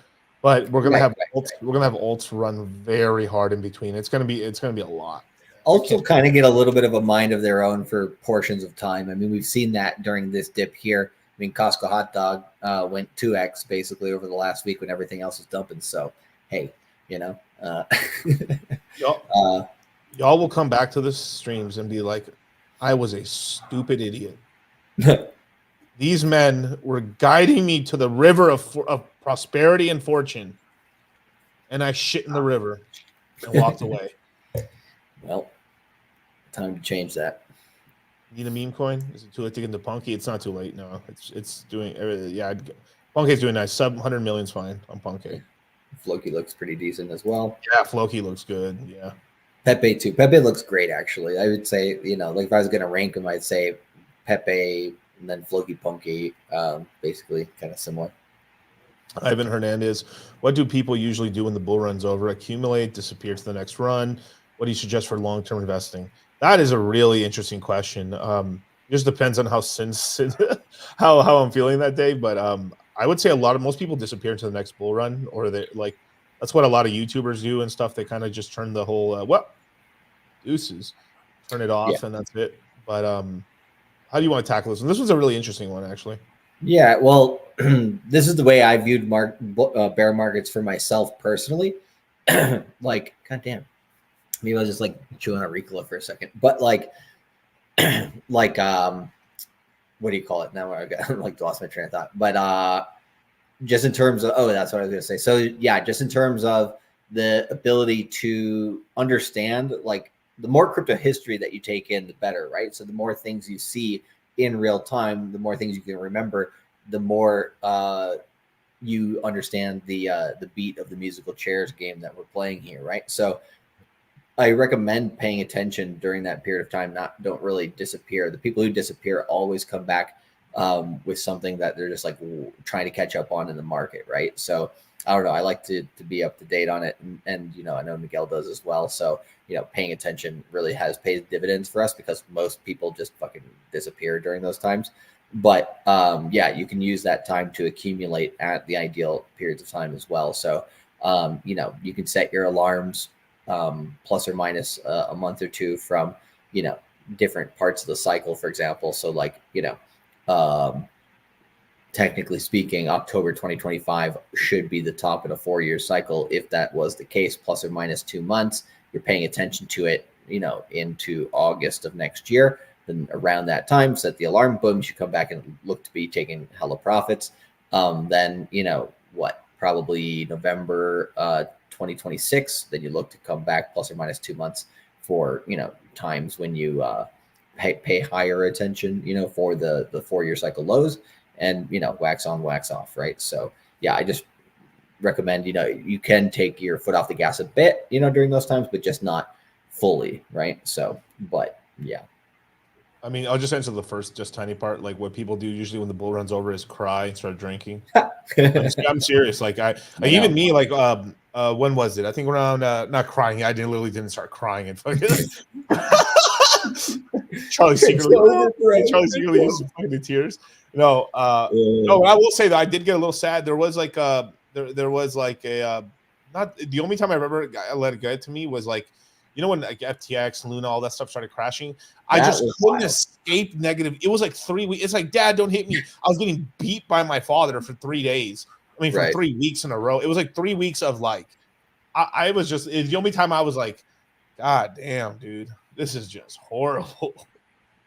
But we're gonna have alts run very hard in between. It's gonna be a lot. Alts will kind of get a little bit of a mind of their own for portions of time. I mean, we've seen that during this dip here. I mean, Costco hot dog went 2x basically over the last week when everything else was dumping. So, hey, y'all will come back to the streams and be like, I was a stupid idiot. These men were guiding me to the river of prosperity and fortune, and I shit in the river and walked away. Well, time to change that. Need a meme coin? Is it too late to get into Punky? It's not too late. No, it's doing. Yeah, Punky's doing nice. Sub 100 million's fine on Punky. Floki looks pretty decent as well. Yeah, Floki looks good. Yeah. Pepe too. Pepe looks great actually. I would say, like if I was gonna rank him, I'd say Pepe and then Floki Punky, basically kind of similar. Ivan Hernandez, what do people usually do when the bull run's over? Accumulate, disappear to the next run. What do you suggest for long-term investing? That is a really interesting question. Just depends on how how I'm feeling that day. But I would say most people disappear into the next bull run, or they like that's what a lot of YouTubers do and stuff. They kind of just turn the whole deuces, turn it Yeah. off, and that's it. But how do you want to tackle this one? This was a really interesting one, actually. Yeah, well, this is the way I viewed bear markets for myself personally. Like, goddamn, maybe I was just like chewing on Ricola for a second, but like, like, what do you call it? Now I got like lost my train of thought. But just in terms of, that's what I was gonna say. So yeah, just in terms of the ability to understand, like, the more crypto history that you take in, the better, right? So the more things you see in real time, the more things you can remember, the more you understand the beat of the musical chairs game that we're playing here, right? So I recommend paying attention during that period of time. Don't really disappear. The people who disappear always come back with something that they're just like trying to catch up on in the market, right? So I don't know. I like to be up to date on it, and I know Miguel does as well. So paying attention really has paid dividends for us because most people just fucking disappear during those times. But yeah, you can use that time to accumulate at the ideal periods of time as well. So you can set your alarms plus or minus a month or two from different parts of the cycle, for example. So like technically speaking, October 2025 should be the top in a 4-year cycle. If that was the case, plus or minus 2 months, you're paying attention to it, into August of next year. Then around that time, set the alarm, boom, you should come back and look to be taking hella profits. Then, probably November 2026, then you look to come back plus or minus 2 months for, times when you pay higher attention, for the 4-year cycle lows, and wax on, wax off, right? So yeah, I just recommend you can take your foot off the gas a bit during those times, but just not fully, right? So but yeah, I mean, I'll just answer the first just tiny part. Like what people do usually when the bull runs over is cry and start drinking. I'm serious. Like even me, like when was it? I think around not crying. I literally didn't start crying and fucking Charlie secretly used to fucking tears. No, no. I will say that I did get a little sad. There was like there was like a not the only time I remember I let it get to me was like when like FTX, Luna, all that stuff started crashing. I just couldn't escape negative. It was like 3 weeks. It's like, Dad, don't hit me. I was getting beat by my father for 3 days. I mean, for 3 weeks in a row. It was like 3 weeks of like, I was just the only time I was like, God damn, dude, this is just horrible.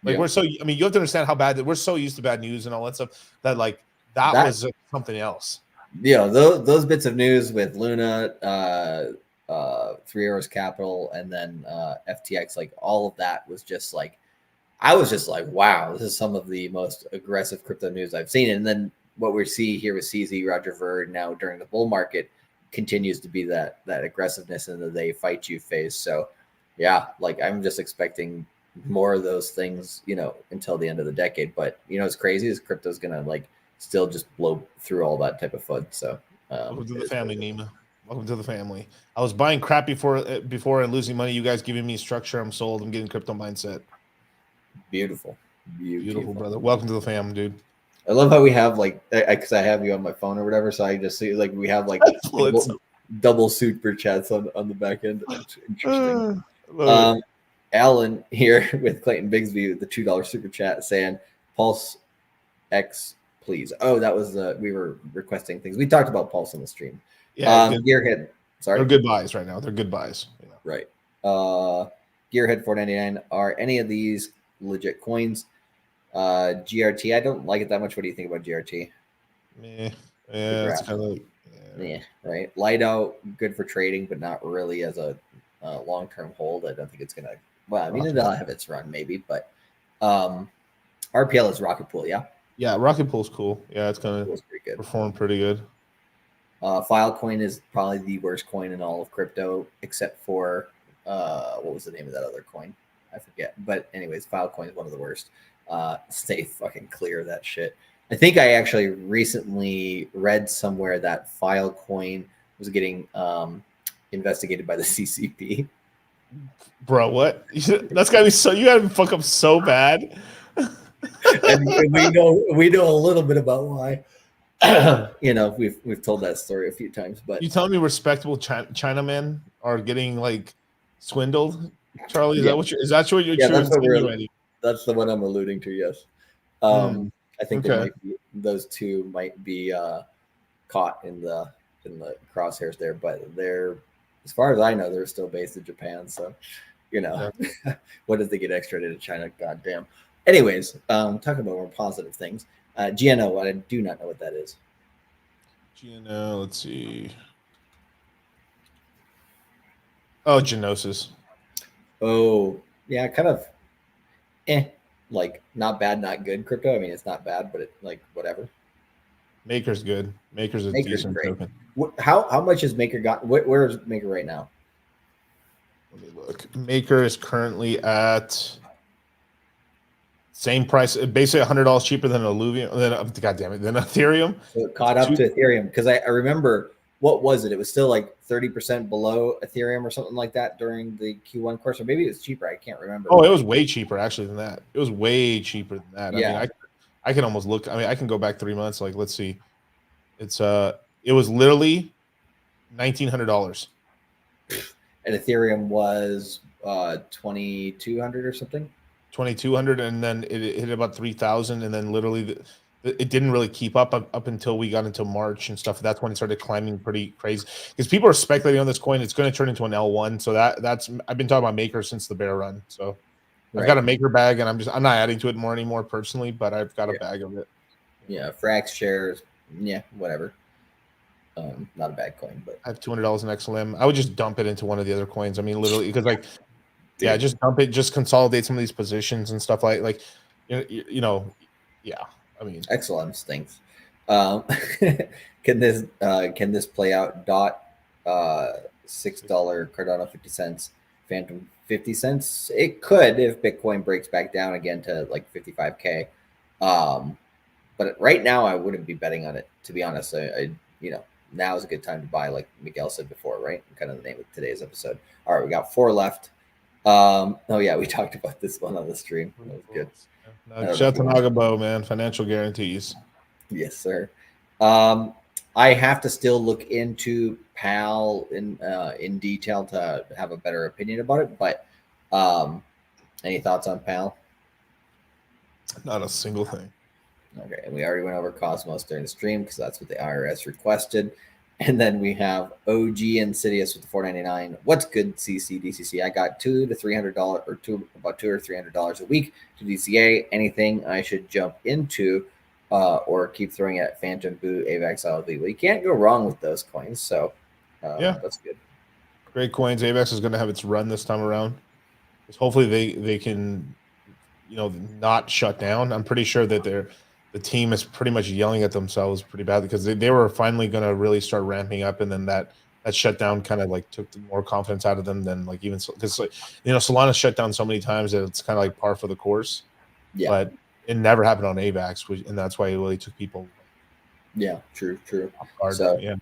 Like we're so, I mean, you have to understand how bad that we're so used to bad news and all that stuff that like that was something else. Those bits of news with Luna, 3 Arrows Capital, and then FTX, like all of that was just like, I was just like, wow, this is some of the most aggressive crypto news I've seen. And then what we see here with CZ, Roger Ver, now during the bull market continues to be that aggressiveness in the they fight you phase. So yeah, like I'm just expecting more of those things, until the end of the decade. But it's crazy is crypto's gonna like still just blow through all that type of FUD. So welcome to the family, Nima. Welcome to the family. I was buying crap before and losing money. You guys giving me structure. I'm sold. I'm getting crypto mindset. Beautiful, brother. Welcome to the fam, dude. I love how we have like, because I have you on my phone or whatever, so I just see like we have like double super chats on the back end. That's interesting. Alan here with Clayton Bigsby with the $2 super chat saying Pulse X, please. Oh, that was we were requesting things. We talked about Pulse on the stream. Yeah, Gearhead. Sorry, they're good buys right now. They're good buys. Right. Gearhead 499. Are any of these legit coins? GRT. I don't like it that much. What do you think about GRT? Yeah, it's kind of right. Lido, good for trading, but not really as a long-term hold. I don't think it's gonna. Well, I mean, it'll have its run maybe, but RPL is Rocket Pool, yeah. Yeah, Rocket Pool's cool. Yeah, it's gonna perform pretty good. Filecoin is probably the worst coin in all of crypto, except for what was the name of that other coin? I forget. But anyways, Filecoin is one of the worst. Stay fucking clear of that shit. I think I actually recently read somewhere that Filecoin was getting investigated by the CCP. Bro, what? That's gotta be so. You gotta fuck up so bad. And we know a little bit about why. You know, we've told that story a few times, but You telling me respectable Chinamen are getting like swindled, Charlie? Is Yeah. that what is that what you're yeah, that's what insinuating? that's the one I'm alluding to. Yes, Mm, I think okay. those two might be caught in the crosshairs there, but they're, as far as I know, they're still based in Japan. So, you know, what if they get extradited to China? Goddamn. Anyways, talking about more positive things. GNO, I do not know what that is. GNO, let's see. Oh, Genosis. Oh, yeah, kind of, like not bad, not good crypto. I mean, it's not bad, but it like whatever. Maker's good. Maker's a Maker's decent great. token. How much has Maker got? Where is Maker right now? Let me look. Maker is currently at same price, basically $100 cheaper than Illuvium. God damn it, than Ethereum. So it caught up to Ethereum, because I remember, what was it? It was still like 30% below Ethereum or something like that during the Q1 course, or maybe it was cheaper. I can't remember. Oh, it was way cheaper actually than that. It was way cheaper than that. Yeah. I mean, I can almost look. I mean, I can go back 3 months. Like, let's see. It's it was literally $1,900. And Ethereum was 2,200 or something. 2,200, and then it hit about 3,000, and then literally it didn't really keep up until we got into March and stuff. That's when it started climbing pretty crazy, because people are speculating on this coin. It's going to turn into an L1. So that's I've been talking about Maker since the bear run. So I've got a Maker bag, and I'm not adding to it more anymore personally, but I've got a bag of it. Yeah, Frax shares, yeah, whatever. Not a bad coin, but I have $200 in XLM. I would just dump it into one of the other coins. I mean, literally, because like, yeah, just dump it, just consolidate some of these positions and stuff like, you know, yeah. I mean, XLM stinks. Can this play out? $6 Cardano 50 cents, Phantom 50 cents. It could if Bitcoin breaks back down again to like 55K. But right now I wouldn't be betting on it, to be honest. I you know, now is a good time to buy, like Miguel said before, right? Kind of the name of today's episode. All right, we got 4 left. Oh yeah, we talked about this one on the stream. That was good. Shout to Nagabo, man. Financial guarantees. Yes, sir. I have to still look into PAL in detail to have a better opinion about it. But any thoughts on PAL? Not a single thing. Okay, and we already went over Cosmos during the stream because that's what the IRS requested. And then we have OG Insidious with the $4.99. What's good, CC DCC? I got $200 to $300 or about $200 or $300 a week to DCA. Anything I should jump into or keep throwing at Phantom, Boo, AVAX, LV? Well, you can't go wrong with those coins. So yeah, that's good. Great coins. AVAX is going to have its run this time around. Hopefully they can, you know, not shut down. I'm pretty sure that the team is pretty much yelling at themselves pretty badly, because they were finally going to really start ramping up, and then that shutdown kind of like took more confidence out of them than like even, because like, you know, Solana shut down so many times that it's kind of like par for the course. Yeah, but it never happened on AVAX, and that's why it really took people. Yeah, true. Hard. So yeah.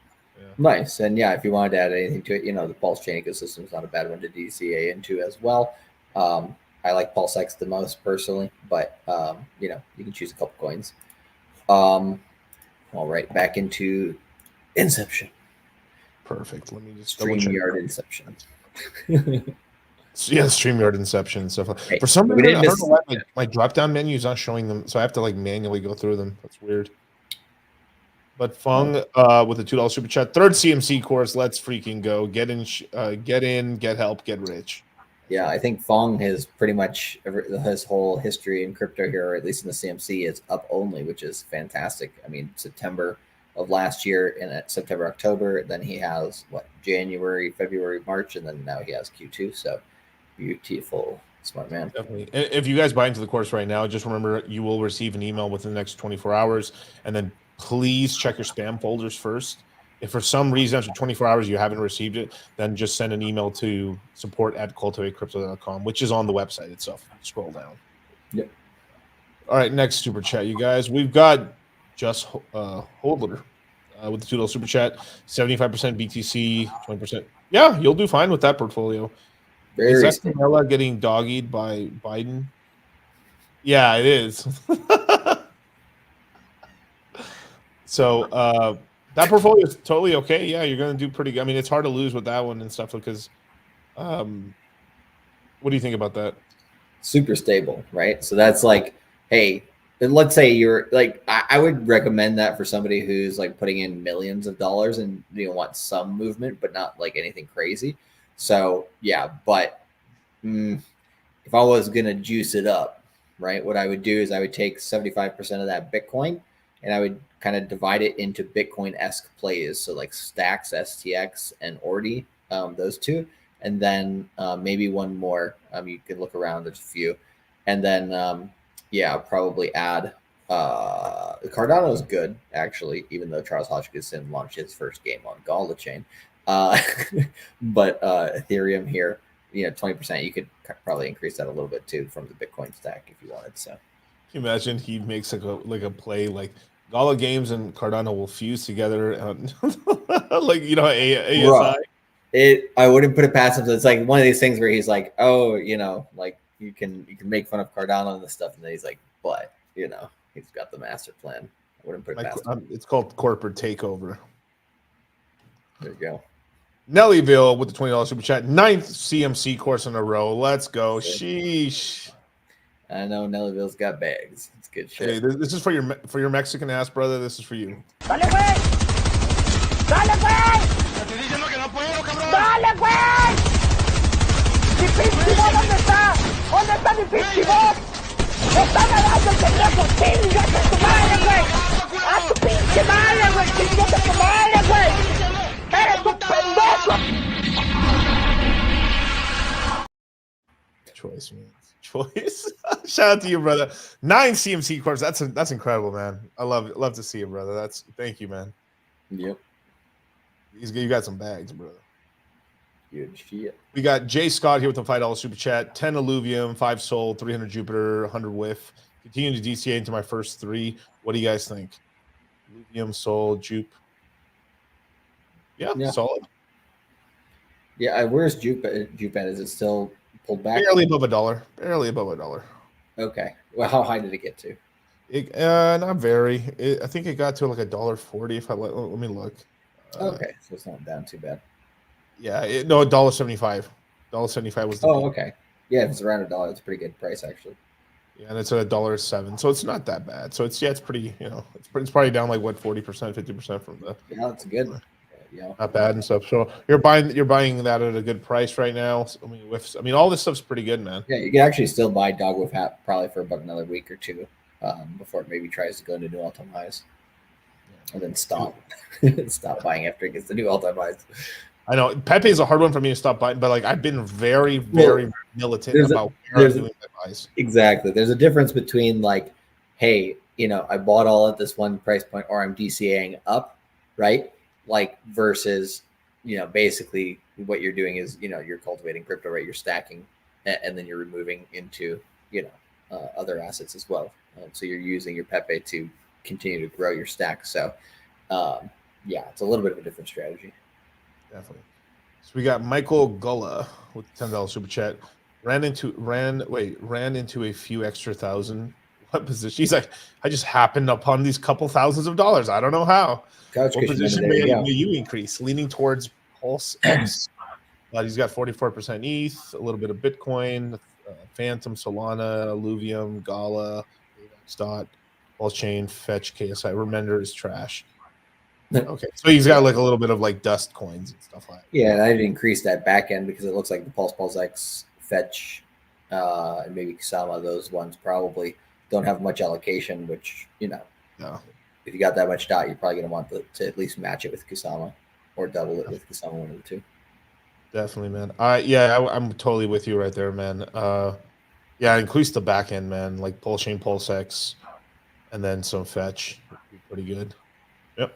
Nice. And yeah, if you wanted to add anything to it, you know, the Pulse chain ecosystem is not a bad one to DCA into as well. I like Pulse X the most personally, but you know, you can choose a couple coins. All right, back into Inception. Perfect. Let me just StreamYard Inception. Yeah, StreamYard Inception and stuff. Hey, for some reason, I don't know why my drop-down menu is not showing them, so I have to like manually go through them. That's weird. But Fung with a $2 super chat. 3rd CMC course. Let's freaking go. Get in, get help, get rich. Yeah, I think Fong has pretty much his whole history in crypto here, or at least in the CMC, is up only, which is fantastic. I mean, September of last year, and September, October, then he has January, February, March, and then now he has Q2. So beautiful, smart man. Definitely. If you guys buy into the course right now, just remember you will receive an email within the next 24 hours, and then please check your spam folders first. If for some reason after 24 hours you haven't received it, then just send an email to support@cultivatecrypto.com, which is on the website itself. Scroll down. Yep. All right, next super chat, you guys. We've got just Holdler with the $2 super chat, 75% BTC, 20%. Yeah, you'll do fine with that portfolio. Is Very that stable. Kamala getting dog-eared by Biden? Yeah, it is. So that portfolio is totally okay. Yeah, you're gonna do pretty good. I mean, it's hard to lose with that one and stuff because what do you think about that? Super stable, right? So that's like, hey, let's say you're like, I would recommend that for somebody who's like putting in millions of dollars and want some movement, but not like anything crazy. So yeah, but if I was gonna juice it up, right, what I would do is I would take 75% of that Bitcoin and I would kind of divide it into Bitcoin-esque plays. So like Stacks, STX, and Ordi, those two. And then maybe one more. You can look around, there's a few. And then, I'll probably add Cardano is good, actually, even though Charles Hodgkinson launched his first game on Gala Chain. But Ethereum here, 20%, you could probably increase that a little bit too from the Bitcoin stack if you wanted. So, can you imagine he makes like a play like Gala Games and Cardano will fuse together, like ASI. Bro, I wouldn't put it past him. So it's like one of these things where he's like, oh, like you can make fun of Cardano and this stuff, and then he's like, but he's got the master plan. I wouldn't put it past him. It's called corporate takeover. There you go. Nellyville with the $20 super chat. 9th CMC course in a row. Let's go. Sheesh. I know Nellyville's got bags. It's good shit. Hey, this is for your Mexican ass brother. This is for you. ¡Dale, güey! ¡Dale, güey! ¡Te estoy diciendo que no puedo, cabrón! ¡Dale, güey! ¡Mi pinche bot dónde está! ¿Dónde está mi pinche bot? ¡Me está ganando el pendejo! ¡Chingate a tu madre, güey! ¡A tu pinche madre, güey! ¡Chingate a tu madre, güey! ¡Eres un pendejo! Choice, man. Choice. Shout out to you, brother. 9 CMC course. That's incredible, man. I love it. Love to see it, brother. Thank you, man. Yep. You got some bags, brother. Good shit. We got Jay Scott here with the $5 super chat. 10 Alluvium, 5 Soul, 300 Jupiter, 100 Whiff. Continue to DCA into my first 3. What do you guys think? Alluvium, Soul, Jupe. Yeah, solid. Yeah, where's Jupe at? Is it still pulled back? Barely above $1. Barely above $1. Okay. Well, how high did it get to? Not very. I think it got to like $1.40. If let me look. Okay, so it's not down too bad. Yeah, $1.75. $1.75 was the peak. Okay. Yeah, if it's around $1, it's a pretty good price actually. Yeah, and it's at $1.07, so it's not that bad. So it's pretty. It's probably down like what 40%, 50% from the. Yeah, that's good. Yeah, not bad and stuff. So you're buying that at a good price right now. So, I mean, all this stuff's pretty good, man. Yeah, you can actually still buy Dog with Hat probably for about another week or two before it maybe tries to go into new all-time highs, and then stop buying after it gets to new all-time highs. I know Pepe is a hard one for me to stop buying, but like I've been very, very militant about where I'm doing my buys. Exactly. There's a difference between like, hey, I bought all at this one price point, or I'm DCAing up, right? Like versus, basically what you're doing is, you're cultivating crypto, right? You're stacking, and then you're removing into, other assets as well. So you're using your Pepe to continue to grow your stack. So, it's a little bit of a different strategy. Definitely. So we got Michael Gulla with $10 super chat. Ran into a few extra thousand. What position? He's like, I just happened upon these couple thousands of dollars. I don't know how. What position may you increase? Leaning towards Pulse X. He's got 44% ETH, a little bit of Bitcoin, Phantom, Solana, Alluvium, Gala, Dot, Pulse Chain, Fetch, KSI. Remender is trash. Okay, so he's got like a little bit of like dust coins and stuff like that. Yeah, and I'd increase that back end because it looks like the Pulse X, Fetch, and maybe Kusama, those ones probably don't have much allocation, which, if you got that much dot, you're probably going to want to at least match it with Kusama or double it with Kusama, one of the two. Definitely, man. I'm totally with you right there, man. Increase the back end, man, like Pulse Chain, Pulse X, and then some Fetch would be pretty good. Yep.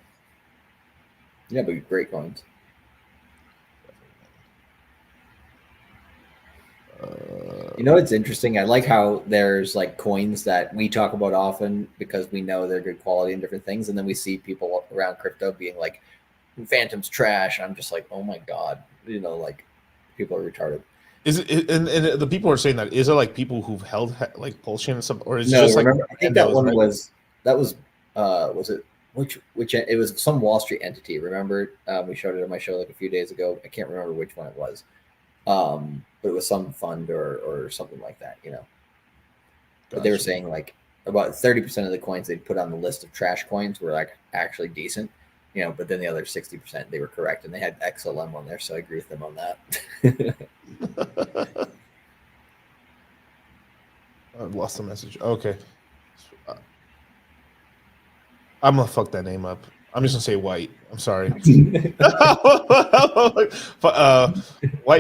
Yeah, but great coins. It's interesting. I like how there's like coins that we talk about often because we know they're good quality and different things, and then we see people around crypto being like, "Phantom's trash." I'm just like, "Oh my god," like people are retarded. Is it and the people are saying that is it like people who've held like pulse chain and stuff, or is it No, just like remember, I think that randos, one right? was it which it was some Wall Street entity. Remember, we showed it on my show like a few days ago. I can't remember which one it was, but it was some fund or something like that, you know. But they were saying like about 30% of the coins they'd put on the list of trash coins were like actually decent, you know. But then the other 60% they were correct, and they had XLM on there, so I agree with them on that. I've lost the message. Okay. I'm gonna fuck that name up. I'm just gonna say White. I'm sorry. White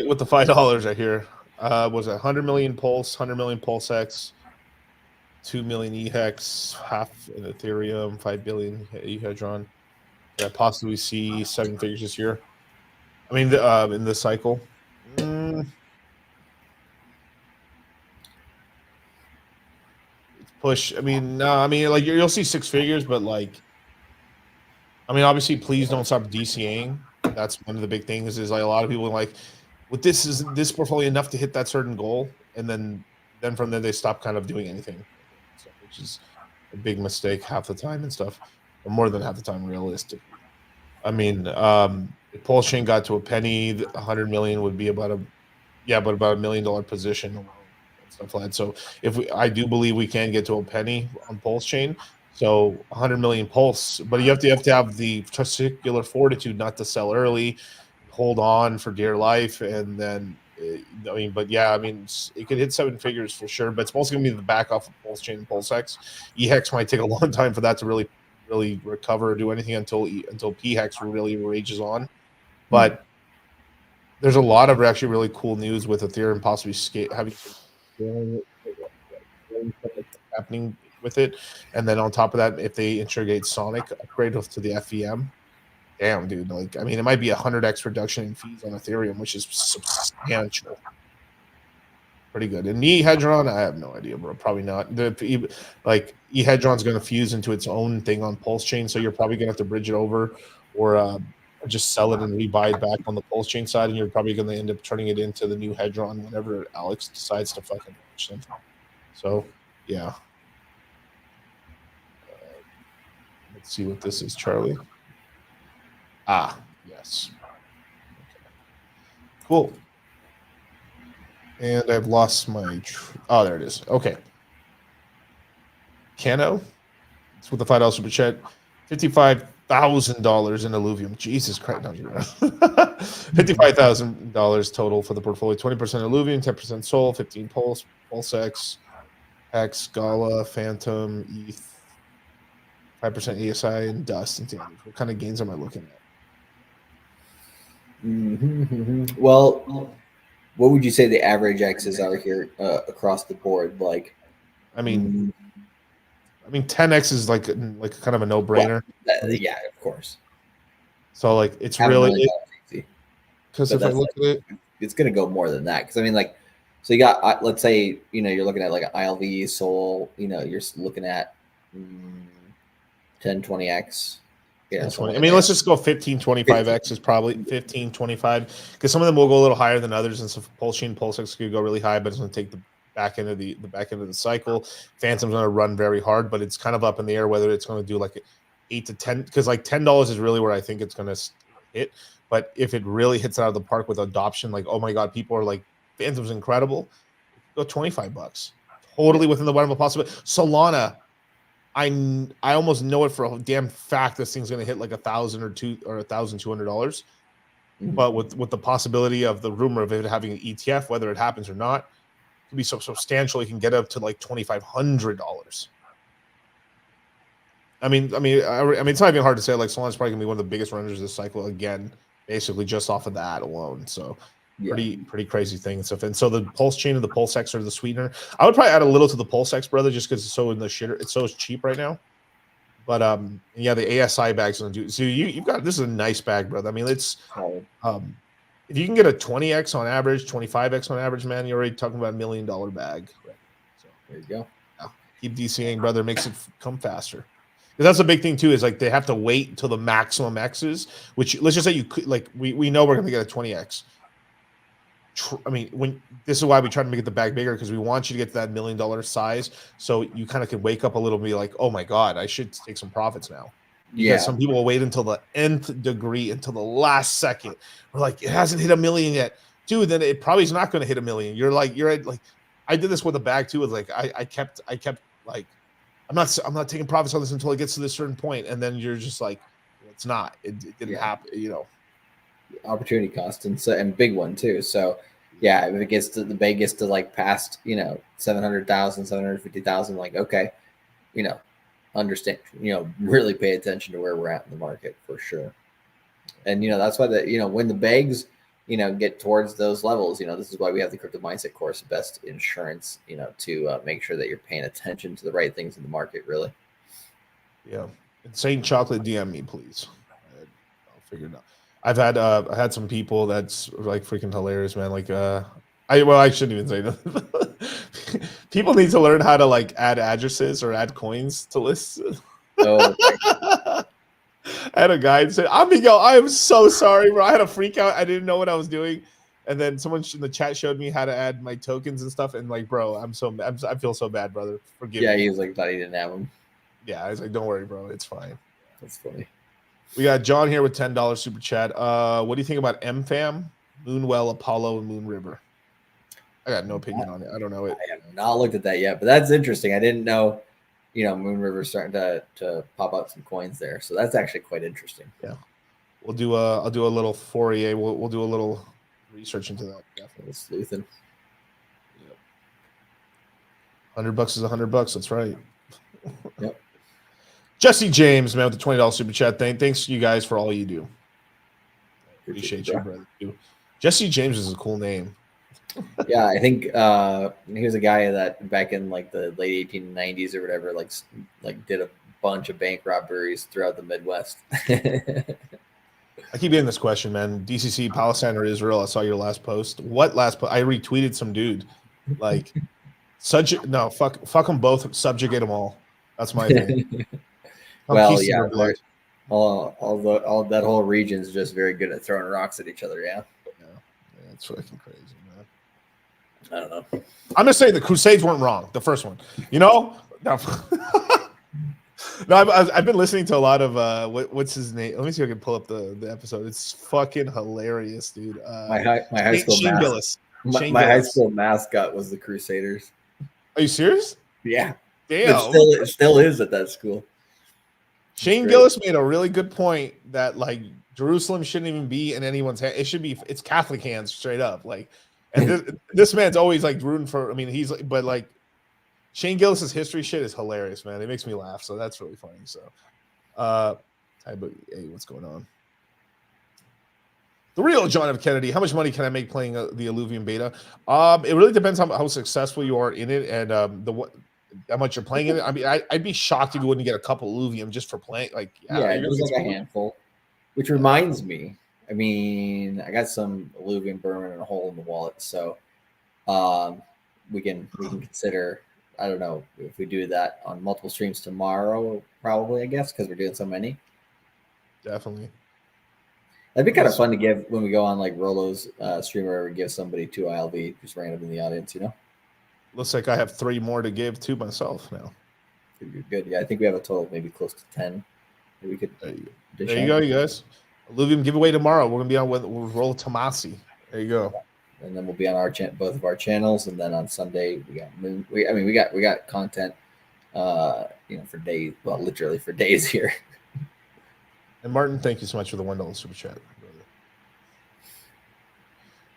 with the $5 right here. Was it 100 million Pulse, 100 million Pulse X, 2 million EHEX, half in Ethereum, 5 billion EHedron. Could I possibly see 7 figures this year? I mean, in this cycle. Push. I mean, no. I mean, like you'll see 6 figures, but like, I mean, obviously, please don't stop DCAing. That's one of the big things. Is like a lot of people are like, with this is this portfolio enough to hit that certain goal, and then from there they stop kind of doing anything, so, which is a big mistake half the time and stuff, or more than half the time, realistically. I mean, if Pulse Chain got to a penny, 100 million would be about about $1 million position alone and stuff like that. So I do believe we can get to a penny on Pulse Chain. So 100 million Pulse, but you have to have the testicular fortitude not to sell early, hold on for dear life, and then I mean, but yeah, I mean, it could hit 7 figures for sure, but it's mostly gonna be the back off of Pulse Chain and Pulse X. EHEX might take a long time for that to really recover or do anything until PHEX really rages on. But there's a lot of actually really cool news with Ethereum possibly happening with it, and then on top of that, if they integrate Sonic upgrade to the FEM, damn, dude, like I mean, it might be 100x reduction in fees on Ethereum, which is substantial. Pretty good. And EHedron, I have no idea, bro. Probably not. Like EHedron's going to fuse into its own thing on Pulse Chain, so you're probably going to have to bridge it over, or just sell it and rebuy it back on the Pulse Chain side, and you're probably going to end up turning it into the new Hedron whenever Alex decides to fucking launch something. So, yeah. Let's see what this is, Charlie. Ah, yes. Okay. Cool. And I've lost my... oh, there it is. Okay. Cano. It's with the $5 super chat. $55,000 in Illuvium. Jesus Christ. No, $55,000 total for the portfolio. 20% Illuvium, 10% Sol, 15 Pulse, Pulse X, Hex, Gala, Phantom, ETH, 5% ESI, and Dust. And what kind of gains am I looking at? Well, what would you say the average X's are here across the board? Like, I mean, 10x is like kind of a no-brainer. Well, yeah, of course. So like it's really because if I look at it, it's going to go more than that. Because I mean, like, so you got let's say you're looking at like an ILV Sol. You're looking at 10, 20x. Yeah, 20. I mean, let's just go 15, 25x is probably 15, 25, because some of them will go a little higher than others, and so Pulse Chain, Pulse X could go really high, but it's going to take the back end of the cycle. Phantom's going to run very hard, but it's kind of up in the air whether it's going to do like 8 to 10, because like $10 is really where I think it's going to hit. But if it really hits out of the park with adoption, like, oh my god, people are like, Phantom's incredible, go $25, totally within the realm of possibility. Solana, I almost know it for a damn fact this thing's going to hit like $1,000 or $1,200, but with the possibility of the rumor of it having an ETF, whether it happens or not, it could be so substantial it can get up to like $2,500. I mean, it's not even hard to say. Like, Solana's probably gonna be one of the biggest runners of this cycle again, basically just off of that alone. So, pretty crazy thing and stuff. And so the Pulse Chain and the Pulse X are the sweetener. I would probably add a little to the Pulse X, brother, just because it's so in the shitter. It's so cheap right now. But yeah, the ASI bag's gonna do. So you've got, this is a nice bag, brother. I mean, it's if you can get a 20x on average, 25x on average, man, you're already talking about $1 million bag. Right? So there you go. Yeah. Keep DCing, brother. Makes it come faster. That's a big thing too. Is like they have to wait until the maximum X's, which let's just say you could, like we know we're gonna get a 20x. I mean, when this is why we try to make it the bag bigger, because we want you to get to that $1 million size, so you kind of can wake up a little and be like, oh my god, I should take some profits now. Because Yeah. some people will wait until the nth degree, until the last second. We're like, it hasn't hit $1 million yet, dude. Then it probably is not going to hit $1 million. You're at like, I did this with a bag too. It's like I kept like, I'm not taking profits on this until it gets to this certain point, and then you're just like, it's not. It didn't happen. You know, opportunity cost and big one too. So yeah, if it gets to the bag gets to like past 700,000, 750,000, like okay, understand, really pay attention to where we're at in the market for sure. And that's why when the bags get towards those levels, this is why we have the crypto mindset course, best insurance, to make sure that you're paying attention to the right things in the market, really. Yeah. Insane chocolate, DM me, please. I'll figure it out. I've had some people that's like freaking hilarious, man. Like I shouldn't even say that. People need to learn how to like add addresses or add coins to lists. Oh, I had a guy that said, Amigo, I am so sorry, bro. I had a freak out. I didn't know what I was doing. And then someone in the chat showed me how to add my tokens and stuff. And like, bro, I feel so bad, brother. Forgive me. Yeah, he was like, thought he didn't have them. Yeah, I was like, don't worry, bro. It's fine. That's funny. We got John here with $10 super chat. What do you think about MFAM, Moonwell, Apollo, and Moon River? I got no opinion on it. I don't know it. I have not looked at that yet, but that's interesting. I didn't know, Moon River's starting to pop out some coins there. So that's actually quite interesting. Yeah. I'll do a little Fourier. We'll do a little research into that. Definitely sleuthing. Yep. $100 is $100. That's right. Yep. Jesse James, man, with the $20 super chat. Thanks to you guys for all you do. Appreciate you, brother. Jesse James is a cool name. Yeah, I think he was a guy that back in like the late 1890s or whatever, like did a bunch of bank robberies throughout the Midwest. I keep getting this question, man. DCC, Palestine or Israel? I saw your last post. What last post? I retweeted some dude. Like, fuck them both. Subjugate them all. That's my thing. Well, yeah, all that whole region is just very good at throwing rocks at each other. Yeah, it's fucking crazy, man. I don't know. I'm just saying the Crusades weren't wrong. The first one, No. No, I've been listening to a lot of what's his name? Let me see if I can pull up the episode. It's fucking hilarious, dude. My high school Shane Gillis. My high school mascot was the Crusaders. Are you serious? Yeah. Damn. It still is at that school. Shane Gillis made a really good point that like Jerusalem shouldn't even be in anyone's hand. It's Catholic hands straight up. Like, and this man's always like rooting for. I mean, he's like, but like Shane Gillis's history shit is hilarious, man. It makes me laugh, so that's really funny. So, hey, what's going on? The real John F. Kennedy. How much money can I make playing the Illuvium beta? It really depends on how successful you are in it and how much you're playing in it. I mean, I'd be shocked if you wouldn't get a couple Illuvium just for playing. Like, it was like a handful. Which reminds me, I mean, I got some Illuvium burning in a hole in the wallet, so we can consider. I don't know if we do that on multiple streams tomorrow, probably. I guess because we're doing so many. Definitely. That'd be kind of fun to give when we go on like Rolo's stream or give somebody 2 ILV just random in the audience, Looks like I have 3 more to give to myself now. Good. Yeah, I think we have a total of maybe close to 10. Maybe we could. There you go, you guys. Illuvium giveaway tomorrow. We're gonna be on with Roll Tomasi. There you go. And then we'll be on both of our channels, and then on Sunday we got Moon. We got content, for days. Well, literally for days here. And Martin, thank you so much for the $1 super chat.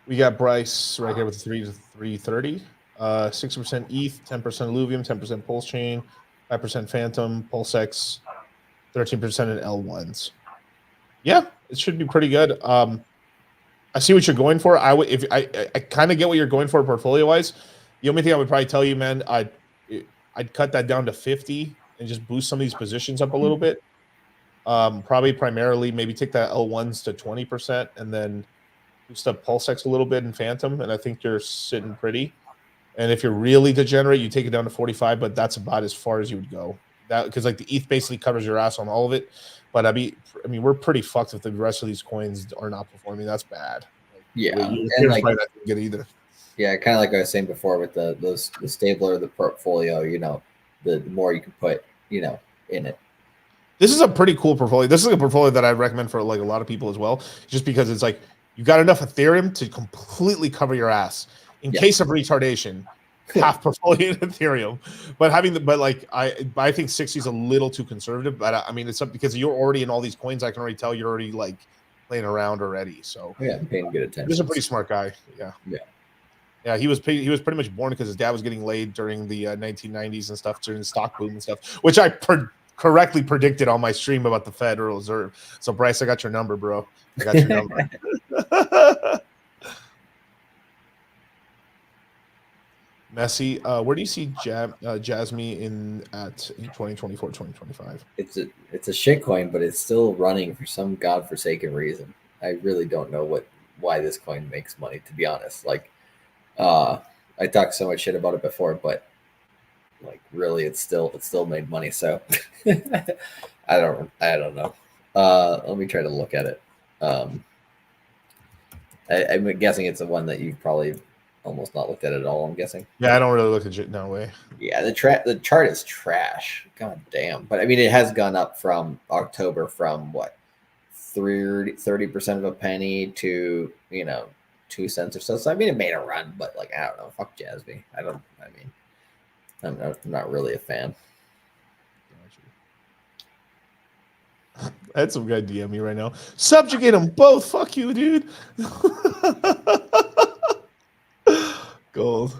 We got Bryce right here with 3 to 330. 60% ETH, 10% Illuvium, 10% Pulse Chain, 5% Phantom, PulseX, 13% in L1s. Yeah, it should be pretty good. I see what you're going for. I kind of get what you're going for portfolio wise. The only thing I would probably tell you, man, I'd cut that down to 50 and just boost some of these positions up a little bit. Probably primarily maybe take that L1s to 20% and then boost up PulseX a little bit in Phantom, and I think you're sitting pretty. And if you're really degenerate, you take it down to 45, but that's about as far as you would go. That because like the ETH basically covers your ass on all of it. But I mean, we're pretty fucked if the rest of these coins are not performing. That's bad. Like, Yeah, Your and Ethereum's like probably not gonna get either. yeah, kind of like I was saying before with the stabler the portfolio. The more you can put in it. This is a pretty cool portfolio. This is a portfolio that I recommend for like a lot of people as well, just because it's like you got enough Ethereum to completely cover your ass in case of retardation. Half portfolio in Ethereum, but I think 60 is a little too conservative. But I mean, it's up because you're already in all these coins. I can already tell you're already like playing around already. So yeah, I'm paying good attention. He's a pretty smart guy. Yeah. He was pretty much born because his dad was getting laid during the 1990s and stuff, during the stock boom and stuff, which I correctly predicted on my stream about the Federal Reserve. So Bryce, I got your number, bro. I got your number. Messi, where do you see Jasmine in 2024, 2025? It's a shitcoin, but it's still running for some godforsaken reason. I really don't know why this coin makes money, to be honest. Like, I talked so much shit about it before, but like really, it's still made money. So I don't know. Let me try to look at it. I'm guessing it's the one that you've probably almost not looked at at all. I'm guessing. Yeah, I don't really look at it no way. Yeah, the chart is trash. God damn. But I mean, it has gone up from October from what 30% of a penny to 2 cents or so. So I mean, it made a run, but like I don't know. Fuck Jasby. I'm not really a fan. I had some guy DM me right now. Subjugate them both. Fuck you, dude. Gold.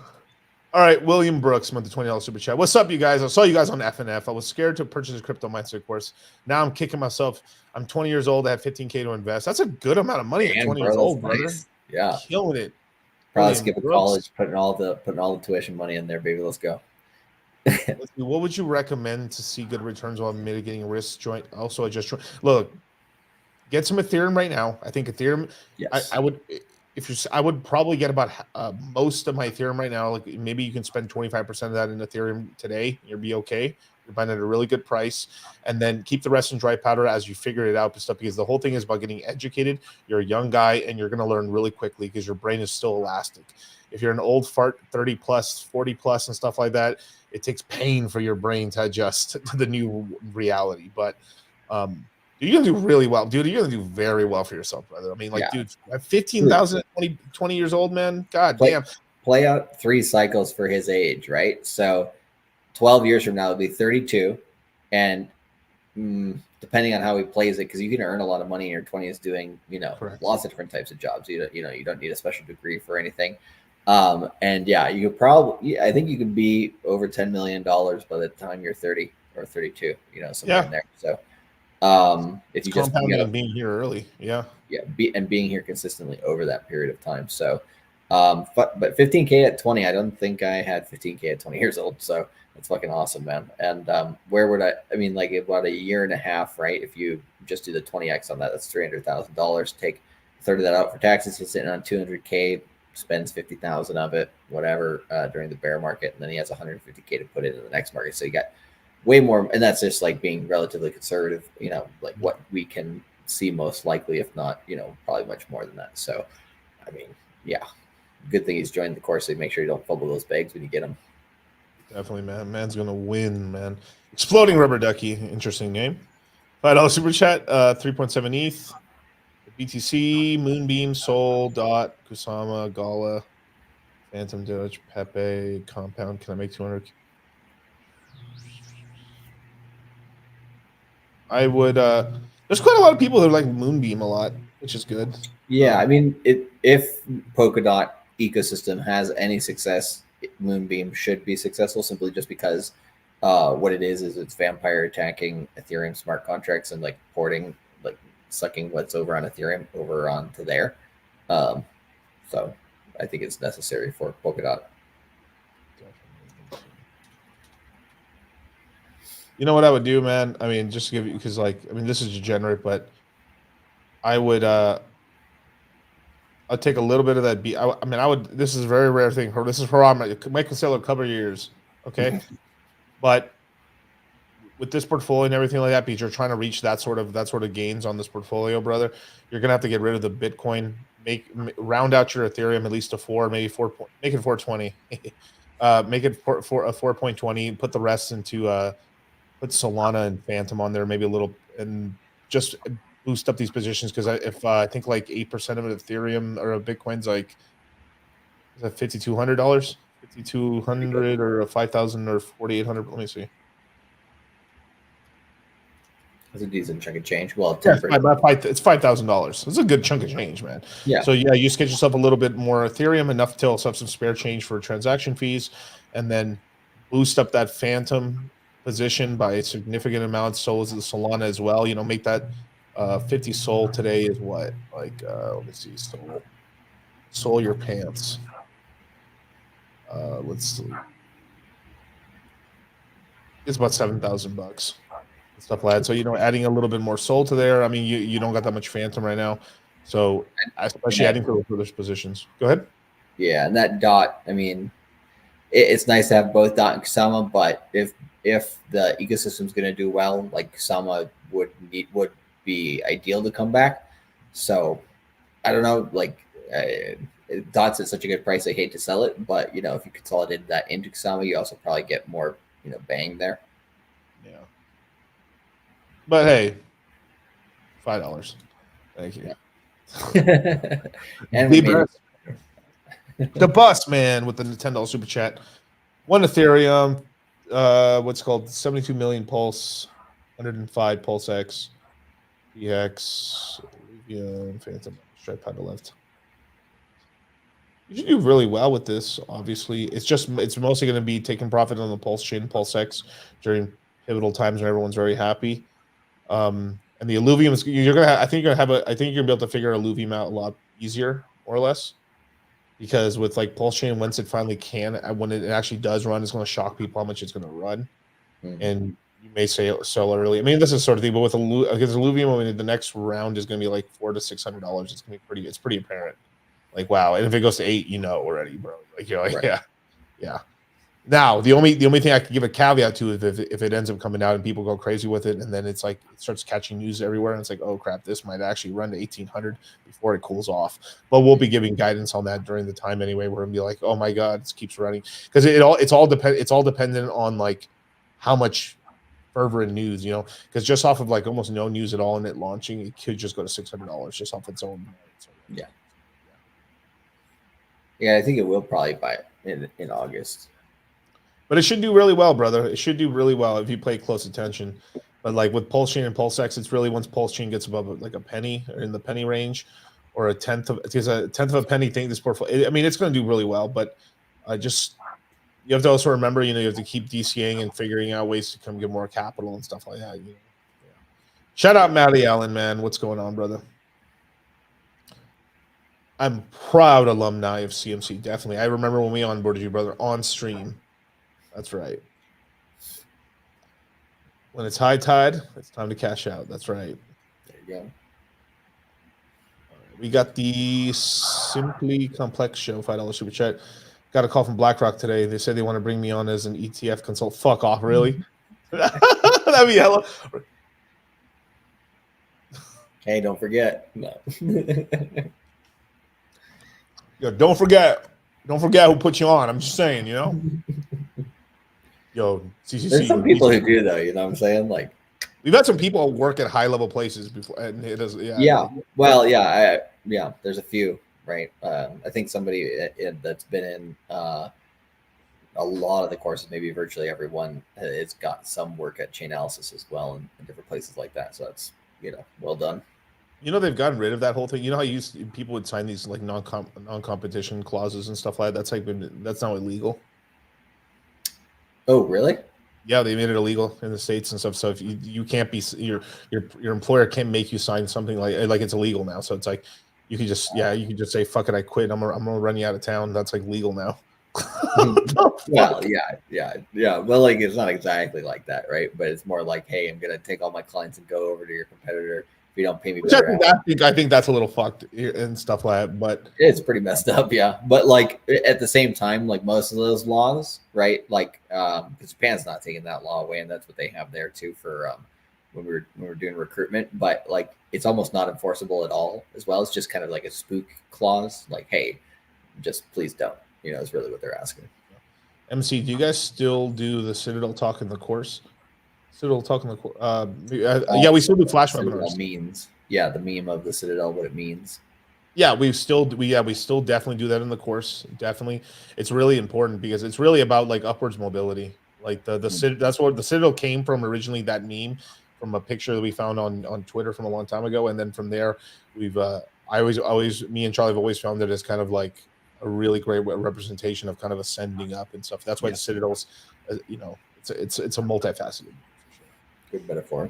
All right, William Brooks, month the $20 super chat. What's up, you guys? I saw you guys on FNF. I was scared to purchase a crypto mindset course. Now I'm kicking myself. I'm 20 years old. I have 15K to invest. That's a good amount of money at 20 years old, brother. Nice. Yeah, killing it. Probably skip college, putting all the tuition money in there, baby. Let's go. What would you recommend to see good returns while mitigating risks? Also adjust. Look, get some Ethereum right now. I think Ethereum. Yes. I would. I would probably get about most of my Ethereum right now. Like maybe you can spend 25% of that in Ethereum today. You'll be okay. You're buying at a really good price, and then keep the rest in dry powder as you figure it out and stuff. Because the whole thing is about getting educated. You're a young guy, and you're going to learn really quickly because your brain is still elastic. If you're an old fart, 30 plus, 40 plus, and stuff like that, it takes pain for your brain to adjust to the new reality. But you're gonna do really well, dude. You're gonna do very well for yourself, brother. I mean, like, dude, at 15,000 at 20 years old, man. God damn. Play out 3 cycles for his age, right? So 12 years from now, it'll be 32. And depending on how he plays it, because you can earn a lot of money in your 20s doing, lots of different types of jobs. You don't need a special degree for anything. And yeah, you could probably, I think you could be over $10 million by the time you're 30 or 32, somewhere in there. So, if you just being here early, being here consistently over that period of time. So, but 15K at 20, I don't think I had 15K at 20 years old. So that's fucking awesome, man. And where would I mean, like about a year and a half, right? If you just do the 20x on that, that's $300,000. Take a third of that out for taxes. He's sitting on 200K, spends 50,000 of it, whatever, during the bear market, and then he has 150K to put into the next market. So you got way more, and that's just like being relatively conservative, like what we can see most likely, if not, probably much more than that. So, I mean, yeah, good thing he's joined the course. So make sure you don't fumble those bags when you get them. Definitely, man. Man's gonna win, man. Exploding Rubber Ducky, interesting name. $5 super chat, 3.7 ETH. BTC, Moonbeam, Soul, Dot, Kusama, Gala, Phantom Dutch, Pepe, Compound. Can I make 200? I would. There's quite a lot of people that like Moonbeam a lot, which is good. Yeah, I mean, if Polkadot ecosystem has any success, Moonbeam should be successful simply just because what it is it's vampire attacking Ethereum smart contracts and like porting, like sucking what's over on Ethereum over onto there. So I think it's necessary for Polkadot. You know what I would do, man? I mean, just to give you, because like, I mean, this is degenerate, but I would, I'd take a little bit of that. I would, this is a very rare thing. This is for my conceal a couple of years. Okay. But with this portfolio and everything like that, because you're trying to reach that sort of gains on this portfolio, brother, you're going to have to get rid of the Bitcoin round out your Ethereum at least to 4, maybe 4. Make it 420. Make it for a 4.20. Put the rest into put Solana and Phantom on there, maybe a little, and just boost up these positions because if I think like 8% of Ethereum or of Bitcoin's like is that $5,200, $5,200 or a 5,000 or 4,800. Let me see. That's a decent chunk of change. Well, Yeah, it's $5,000. It's a good chunk of change, man. Yeah. So yeah, you just get yourself a little bit more Ethereum, enough to have some spare change for transaction fees, and then boost up that Phantom position by a significant amount. So is the Solana as well. You know, make that 50 Sol today is what? Like let me see, Sol your pants. Let's see. It's about $7,000. Stuff like that. So, you know, adding a little bit more Sol to there. I mean, you don't got that much Phantom right now. So, especially adding for those positions. Go ahead. Yeah, and that DOT, I mean, it's nice to have both DOT and Kusama, but if the ecosystem's going to do well, like Kusama would be ideal to come back. So, I don't know, like DOT's at such a good price, I hate to sell it, but, you know, if you consolidate that into Kusama, you also probably get more, you know, bang there. Yeah. But hey, $5. Thank you. And the bus man with the $10 super chat. 1 Ethereum, what's called 72 million Pulse, 105 Pulse X, EX, Phantom, Stripe on the left. You should do really well with this. Obviously, it's mostly going to be taking profit on the Pulse chain, Pulse X, during pivotal times when everyone's very happy. And the Illuvium is I think you're gonna be able to figure Illuvium out a lot easier, more or less, because with like Pulse Chain, once it finally can, when it actually does run, it's going to shock people how much it's going to run, and you may say sell early. I mean, this is sort of thing, but with Illuvium, I mean, the next round is going to be like $400 to $600. It's going to be pretty apparent. Like wow, and if it goes to 8, you know already, bro. Like you're like right. yeah. Now, the only thing I could give a caveat to is if it ends up coming out and people go crazy with it, and then it's like it starts catching news everywhere, and it's like, oh crap, this might actually run to 1,800 before it cools off. But we'll be giving guidance on that during the time anyway. We're gonna be like, oh my god, it keeps running because it's all dependent on like how much fervor and news, you know, because just off of like almost no news at all in it launching, it could just go to $600 just off its own. Yeah, I think it will probably buy it in August. But it should do really well, brother. It should do really well if you pay close attention. But like with Pulse Chain and Pulse X, it's really once Pulse Chain gets above like a penny or in the penny range, or a tenth of a penny thing. This portfolio, I mean, it's going to do really well. But just you have to also remember, you know, you have to keep DCAing and figuring out ways to come get more capital and stuff like that. You know? Yeah. Shout out Matty Allen, man. What's going on, brother? I'm proud alumni of CMC. Definitely, I remember when we onboarded you, brother, on stream. That's right. When it's high tide, it's time to cash out. That's right. There you go. We got the Simply Complex Show, $5 super chat. Got a call from BlackRock today. They said they want to bring me on as an ETF consult. Fuck off, really? That'd be hella. Hey, don't forget. No. Yo, don't forget who put you on. I'm just saying, you know. Yo, CCC. There's some people who do though. You know what I'm saying? Like, we've had some people work at high level places before, and it does. Yeah. Well, yeah. There's a few, right? I think somebody that's been in a lot of the courses, maybe virtually everyone, has got some work at Chainalysis as well, and different places like that. So that's, you know, well done. You know, they've gotten rid of that whole thing. You know how people would sign these like non-competition clauses and stuff like that. That's now illegal. Oh, really? Yeah, they made it illegal in the States and stuff. So if you can't be your employer can't make you sign something like it's illegal now. So it's like you can just say fuck it, I quit. I'm gonna run you out of town. That's like legal now. Well, yeah. Well, like it's not exactly like that, right? But it's more like, hey, I'm gonna take all my clients and go over to your competitor. If you don't pay me better. I think that's a little fucked and stuff like that, but it's pretty messed up, yeah. But like at the same time, like most of those laws, right? Like because Japan's not taking that law away, and that's what they have there too for when we were doing recruitment, but like it's almost not enforceable at all as well. It's just kind of like a spook clause, like, hey, just please don't. Is really what they're asking. MC, do you guys still do the Citadel talk in the course? Citadel talk in the course. Yeah, we still do flash webinars. Means, yeah, the meme of the Citadel, what it means. Yeah, we still definitely do that in the course. Definitely, it's really important because it's really about like upwards mobility. Like that's what the Citadel came from originally. That meme from a picture that we found on Twitter from a long time ago, and then from there we've me and Charlie have always found it as kind of like a really great representation of kind of ascending up and stuff. That's why the Citadels, it's a multifaceted. Good metaphor.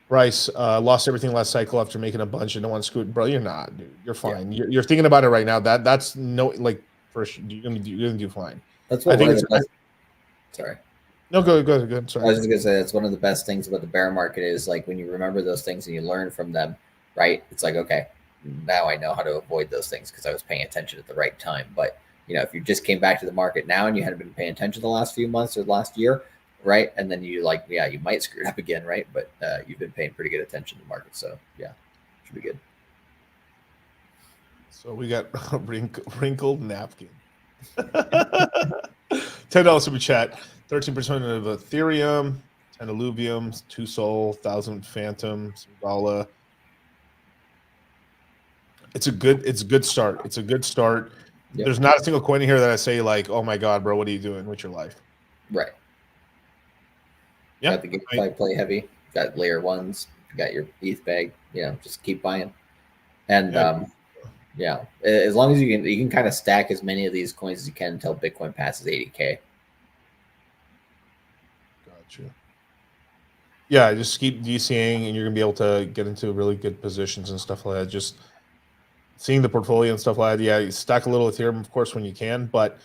Bryce lost everything last cycle after making a bunch and no one screwed. Bro, you're not, dude. You're fine. Yeah. You're thinking about it right now. That's no like first. You're gonna do fine. That's what I think. Sorry. No, go ahead. Sorry. I was just gonna say that's one of the best things about the bear market is like when you remember those things and you learn from them, right? It's like, okay, now I know how to avoid those things because I was paying attention at the right time. But if you just came back to the market now and you hadn't been paying attention the last few months or last year, right? And then you you might screw it up again, right? But you've been paying pretty good attention to the market, so yeah, should be good. So we got a wrinkled napkin. $10 super chat. 13% of Ethereum, 10 Illuvium, 2 Sol, 1,000 Phantom, some Gala. It's a good start. It's a good start. Yep. There's not a single coin in here that I say like, oh my god, bro, what are you doing with your life? Right. Yeah. Got the GameFi play heavy. Got layer ones. Got your ETH bag. Just keep buying. And as long as you can kind of stack as many of these coins as you can until Bitcoin passes 80K. Gotcha. Yeah, just keep DCing and you're gonna be able to get into really good positions and stuff like that. Just seeing the portfolio and stuff like that. Yeah, you stack a little Ethereum, of course, when you can, but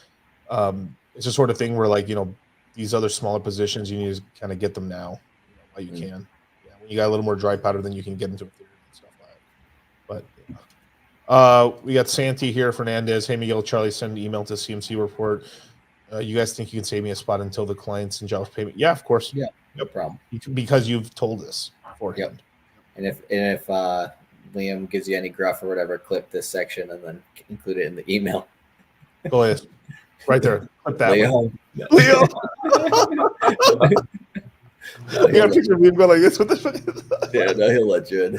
it's the sort of thing where like, these other smaller positions, you need to kind of get them now while you can. Yeah, when you got a little more dry powder, then you can get into Ethereum and stuff like that. But we got Santi here, Fernandez. Hey, Miguel, Charlie, send an email to CMC report. You guys think you can save me a spot until the clients and jobs payment? Yeah, of course. Yeah, no problem. Because you've told us beforehand. Yep. And if Liam gives you any gruff or whatever, clip this section and then include it in the email. Go ahead. Right there. Clip that. Leo. You got a picture of me going like this with this. Yeah, no, he'll let you in.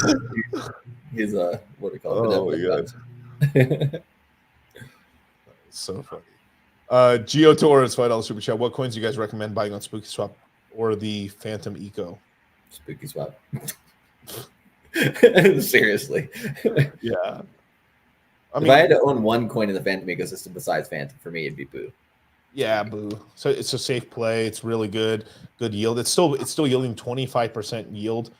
He's what do you call it? Oh my god. So funny. Geo Torres, $5 super chat. What coins do you guys recommend buying on Spooky Swap or the Phantom Eco? Spooky Swap. Seriously. Yeah. If I had to own one coin in the Phantom ecosystem besides Phantom, for me it'd be Boo. Yeah, Boo. So it's a safe play. It's really good yield. It's still yielding 25% yield,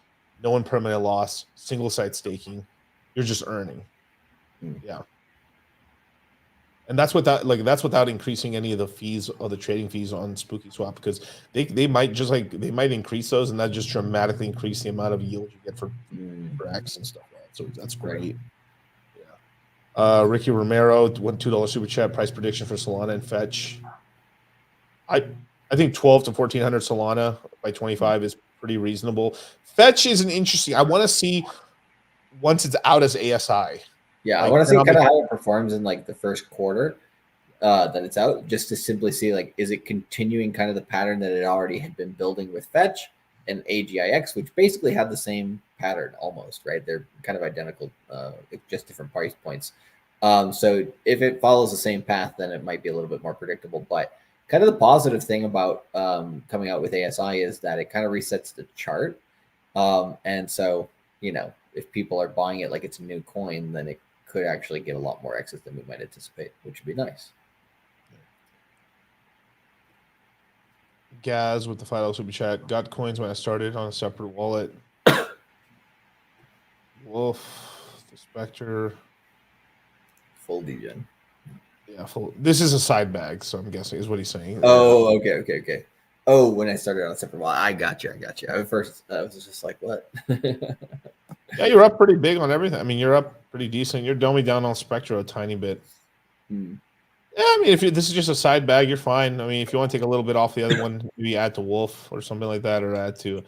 no one permanent loss, single site staking. You're just earning. Yeah. And that's without increasing any of the fees or the trading fees on Spooky Swap, because they might increase those and that just dramatically increase the amount of yield you get for X and stuff like that. So that's great. Yeah. Ricky Romero, $2 super chat. Price prediction for Solana and Fetch. I think 12 to 1400 Solana by 25 is pretty reasonable. Fetch is an interesting. I want to see once it's out as ASI. Yeah, I want to see kind of how it performs in like the first quarter that it's out, just to simply see like, is it continuing kind of the pattern that it already had been building with Fetch and AGIX, which basically have the same pattern almost, right? They're kind of identical, just different price points. So if it follows the same path, then it might be a little bit more predictable. But kind of the positive thing about coming out with ASI is that it kind of resets the chart. And so, if people are buying it like it's a new coin, then it could actually get a lot more access than we might anticipate, which would be nice. Gaz with the $5 super chat. Got coins when I started on a separate wallet. Wolf, the Spectre. Full degen. Yeah, full. This is a side bag, so I'm guessing is what he's saying. Oh, okay. Oh, when I started on a separate wallet, I got you. At first, I was just like, what? Yeah, you're up pretty big on everything. I mean, you're up pretty decent. You're only down on Spectre a tiny bit. Yeah, I mean, this is just a side bag, you're fine. I mean, if you want to take a little bit off the other one, maybe add to Wolf or something like that, or add to,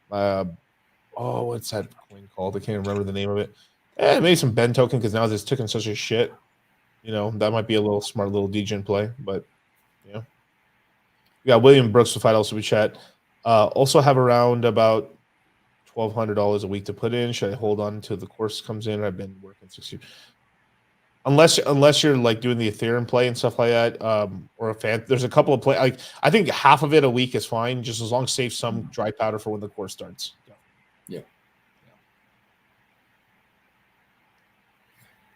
what's that coin called? I can't remember the name of it. Maybe some Ben token because now this token such a shit. That might be a little smart little degen play, but yeah. We got William Brooks to fight also we chat. Also have around about $1,200 a week to put in. Should I hold on until the course comes in? I've been working 60. Unless you're like doing the Ethereum play and stuff like that, or a fan. There's a couple of play. Like I think half of it a week is fine, just as long as save some dry powder for when the course starts.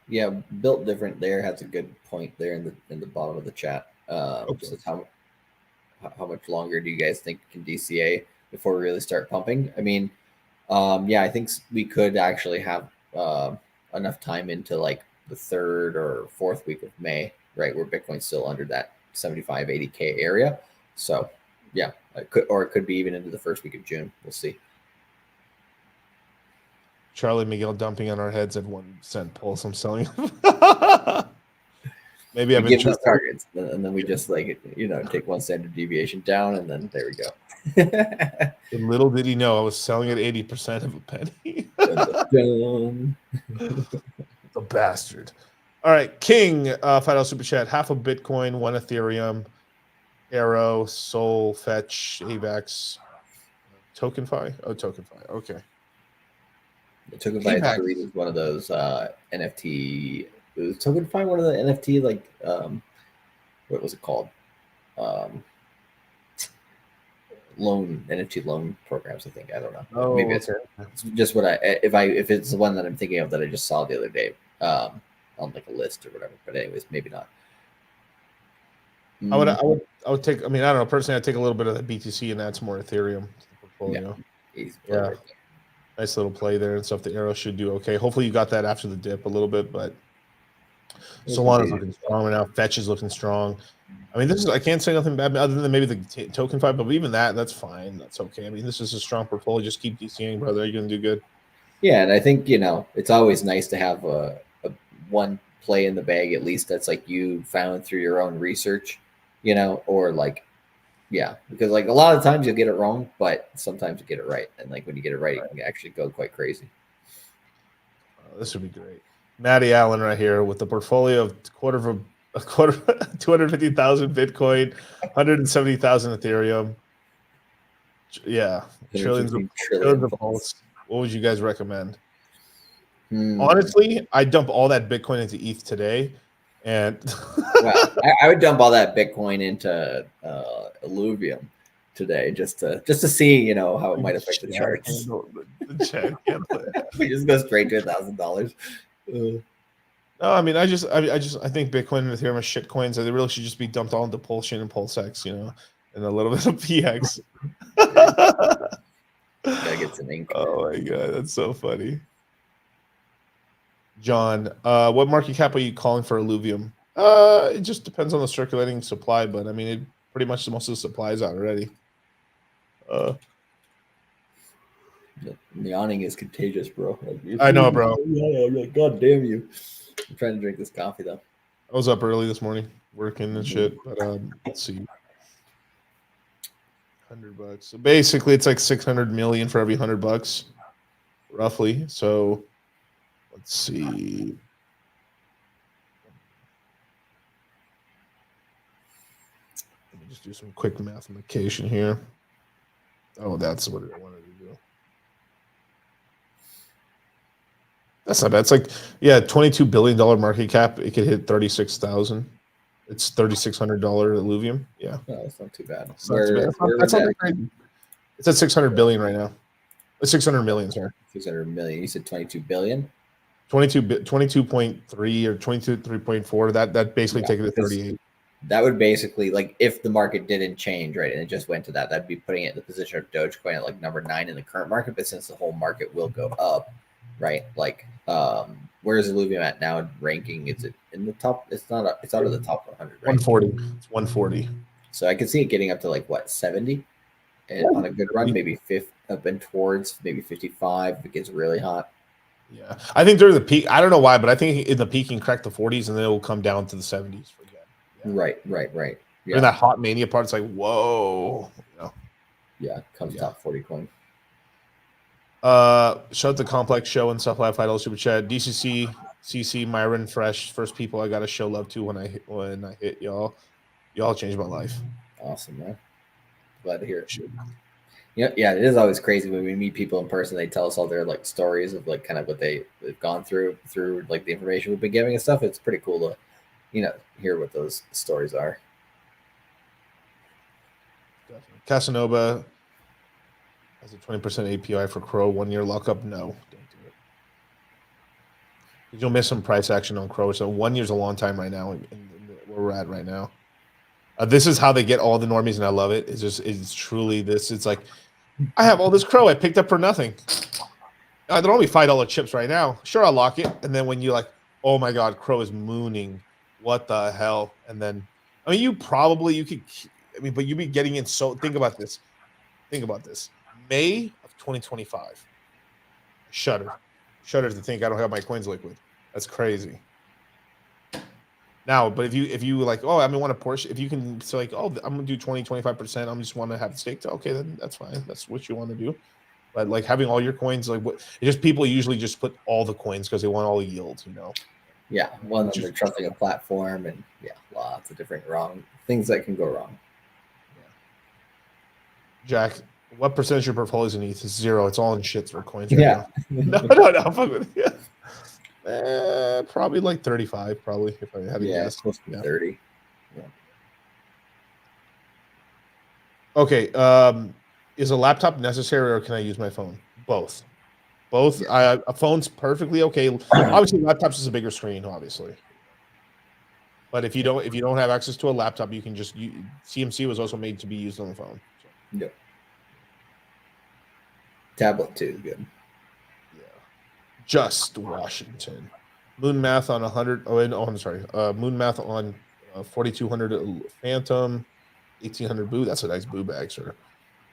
Yeah, built different there has a good point there in the bottom of the chat. So how much longer do you guys think can DCA before we really start pumping? I mean, I think we could actually have enough time into like the 3rd or 4th week of May, right, where Bitcoin's still under that 75, 80K area. So yeah, it could be even into the 1st week of June. We'll see. Charlie Miguel dumping on our heads at 1 cent pulse. I'm selling. Maybe I've been give those targets, and then we just take 1 standard deviation down, and then there we go. And little did he know I was selling at 80% of a penny. The bastard. All right, King, $5 super chat. Half a Bitcoin, 1 Ethereum, Arrow, Sol, Fetch, AVAX, TokenFi. Oh, TokenFi. Okay. The TokenFi 3 is one of those NFT. Was TokenFi one of the NFT what was it called? NFT loan programs. I think I don't know. Oh, maybe it's just what if it's the one that I'm thinking of that I just saw the other day on like a list or whatever. But anyways, maybe not. I would take. I mean, I don't know. Personally, I'd take a little bit of the BTC and add some more Ethereum to the portfolio. Yeah. Right, nice little play there and stuff. The Arrow should do okay. Hopefully, you got that after the dip a little bit, but Solana's looking strong right now. Fetch is looking strong. I mean, I can't say nothing bad other than maybe the token fight, but even that's fine. That's okay. I mean, this is a strong portfolio. Just keep DCing, brother. You're going to do good. Yeah, and I think, it's always nice to have a one play in the bag, at least that's like you found through your own research, or like, yeah, because like a lot of times you'll get it wrong, but sometimes you get it right. And like when you get it right, it can actually go quite crazy. This would be great. Matty Allen right here with the portfolio of a quarter 250,000 Bitcoin, 170,000 Ethereum. Yeah, trillions of pulse. What would you guys recommend? Honestly, I dump all that Bitcoin into ETH today, and I would dump all that Bitcoin into Illuvium today just to see how it might affect the charts. We just go straight to $1,000. No, I mean, I think Bitcoin and Ethereum are shit coins. They really should just be dumped all into Pulsion and PulseX, and a little bit of PX. Gotta get some ink. Oh my god, that's so funny. John, what market cap are you calling for Illuvium? It just depends on the circulating supply, but I mean, pretty much most of the supply is out already. The awning is contagious, bro. I know, bro. God damn you. I'm trying to drink this coffee though. I was up early this morning working and shit, but let's see. $100. So basically it's like 600 million for every $100, roughly. So let's see. Let me just do some quick mathematication here. Oh, that's what I wanted to do. That's not bad. It's like, $22 billion market cap. It could hit 36,000. It's $3,600 Illuvium. Yeah. No, that's not too bad. That's not that crazy. It's at 600 billion right now. 600 million, sorry. 600 million. You said 22 billion? 22.3 or 23.4. That basically take it to 38. That would basically, like, if the market didn't change, right, and it just went to that'd be putting it in the position of Dogecoin at like number 9 in the current market. But since the whole market will go up, right? Like, where is Illuvium at now in ranking? Is it in the top? It's not. It's out of the top 100. Right? 140. It's 140. So I can see it getting up to like what 70, and on a good run, maybe 50, up and towards maybe 55 if it gets really hot. Yeah, I think during the peak, I don't know why, but I think in the peak you can crack the 40s and then it will come down to the 70s again. Right. During Yeah. that hot mania part, it's like, whoa. Yeah. Comes top 40 coin. Shout out the Complex Show and Stuff Live $5 super chat. DCC, CC, Myron, Fresh, first people I gotta show love to when I hit y'all. Y'all changed my life. Awesome, man. Glad to hear it. Yeah, it is always crazy when we meet people in person. They tell us all their like stories of like kind of what they've gone through like the information we've been giving and stuff. It's pretty cool to, hear what those stories are. Definitely. Casanova has a 20% API for Crow 1 year lockup. No, don't do it. You'll miss some price action on Crow. So 1 year's a long time right now, where we're at right now. This is how they get all the normies, and I love it. It's truly this. It's like, I have all this Crow I picked up for nothing. They're only $5 chips right now. Sure, I'll lock it. And then when you're like, oh my God, Crow is mooning. What the hell? And then, I mean, but you'd be getting in. So think about this. May of 2025. Shudder to think I don't have my coins liquid. That's crazy. Now, but if you like, oh, I mean, want a Porsche, if you can say like, oh, I'm gonna do 20-25%, I'm just want to have the stake. Okay, then that's fine. That's what you want to do. But like having all your coins, like what? It's just people usually just put all the coins because they want all the yields, Yeah, one of them they're trusting a platform, and lots of different wrong things that can go wrong. Jack, what percentage of your portfolio is in ETH? It's 0. It's all in shits for coins. Yeah. No. Fuck with you. Probably like 35. Probably if I had to guess. Close to 30. Yeah. Okay. Is a laptop necessary, or can I use my phone? Both. A phone's perfectly okay. Obviously, laptops is a bigger screen, obviously. But if you don't have access to a laptop, you can just CMC was also made to be used on the phone. So. Yep. Tablet too is good. Yeah. Just Washington. Moon math on 100. I'm sorry. Moon math on 4,200 Phantom, 1,800 Boo. That's a nice Boo bag, sir.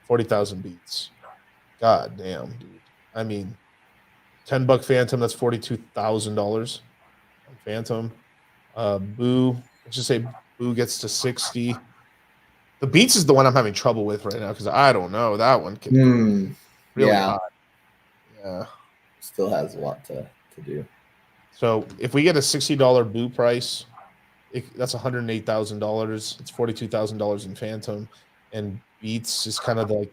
40,000 beats. God damn, dude. I mean, $10 Phantom. That's $42,000 on Phantom. Boo. Let's just say Boo gets to 60. The beats is the one I'm having trouble with right now because I don't know. That one can go really high. Yeah. Still has a lot to do. So if we get a $60 Boo price, that's $108,000. It's $42,000 in Phantom, and Beats is kind of like,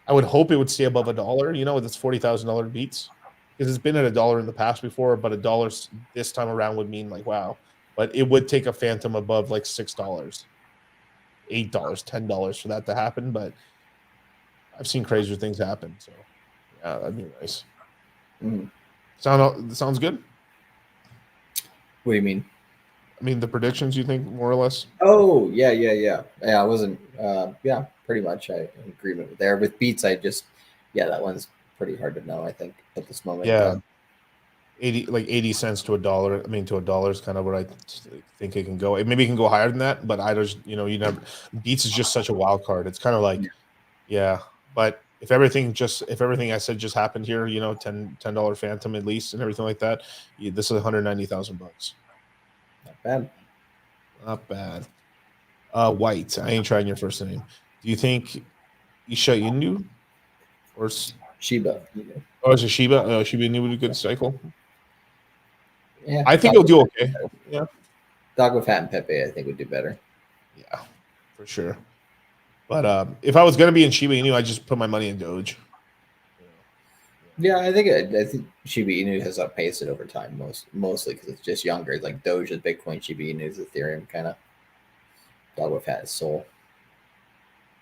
I would hope it would stay above $1. That's $40,000 Beats, because it's been at $1 in the past before, but $1 this time around would mean like wow. But it would take a Phantom above like $6, $8, $10 for that to happen. But I've seen crazier things happen, so yeah, that'd be nice. Sounds good. What do you mean? I mean, the predictions, you think, more or less? Oh, yeah. Yeah, I wasn't, pretty much I in agreement there. With Beats, that one's pretty hard to know, I think, at this moment. Yeah. 80 cents to $1. I mean, to $1 is kind of where I think it can go. Maybe it can go higher than that, but I just, you never, Beats is just such a wild card. It's kind of like, but if everything I said just happened here, $10 Phantom at least and everything like that, this is $190,000. Not bad. White. I ain't trying your first name. Do you think Isha Inu or Shiba? Oh, is it Shiba? Shiba Inu would be a good cycle. Yeah, I think he'll do okay. Yeah. Dog with Fat and Pepe, I think, would do better. Yeah, for sure. But if I was going to be in Shiba Inu, I'd just put my money in Doge. Yeah, I think Shiba Inu has outpaced it over time, mostly because it's just younger. It's like Doge is Bitcoin, Shiba Inu is Ethereum, kind of. Dog with Fat is Soul.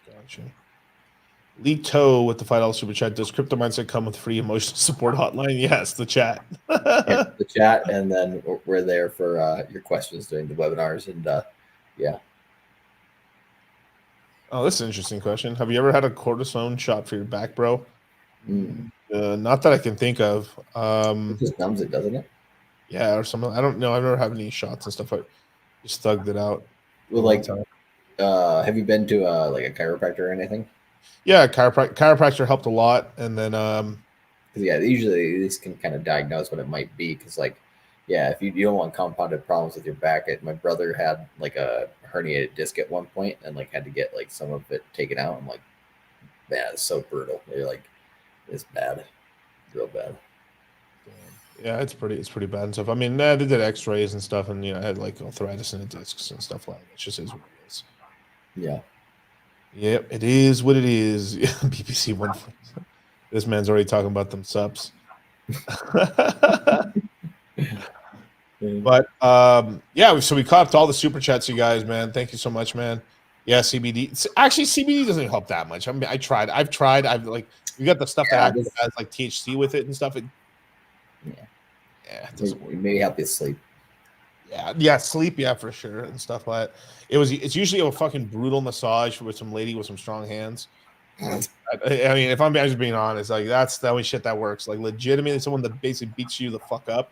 Gotcha. Lee Toe with the $5 super chat. Does Crypto Mindset come with free emotional support hotline? Yes, the chat. The chat, and then we're there for your questions during the webinars, and yeah. Oh, this is an interesting question. Have you ever had a cortisone shot for your back, bro? Not that I can think of. It just numbs it, doesn't it? Yeah, or something. I don't know. I've never had any shots and stuff. I just thugged it out. Well, have you been to like a chiropractor or anything? Yeah, chiropractor helped a lot, and then usually this can kind of diagnose what it might be, because like Yeah, if you don't want compounded problems with your back, my brother had like a herniated disc at one point and like had to get like some of it taken out. I'm like, man, it's so brutal. You're like, it's bad, real bad. Yeah, it's pretty bad and stuff. I mean, they did X-rays and stuff, and I had like arthritis in the discs and stuff like that. It just is what it is. Yeah. Yep, it is what it is. BBC one. This man's already talking about them subs. But yeah, so we caught up to all the super chats, you guys, man. Thank you so much, man. Yeah, CBD. Actually, CBD doesn't help that much. I mean, I've tried. I've like we got the stuff that actually has like THC with it and stuff. Yeah, it doesn't work. Maybe help you sleep. Yeah, sleep, yeah, for sure, and stuff like that. It's usually a fucking brutal massage with some lady with some strong hands. I mean, if I'm just being honest, like that's the only shit that works. Like legitimately, someone that basically beats you the fuck up.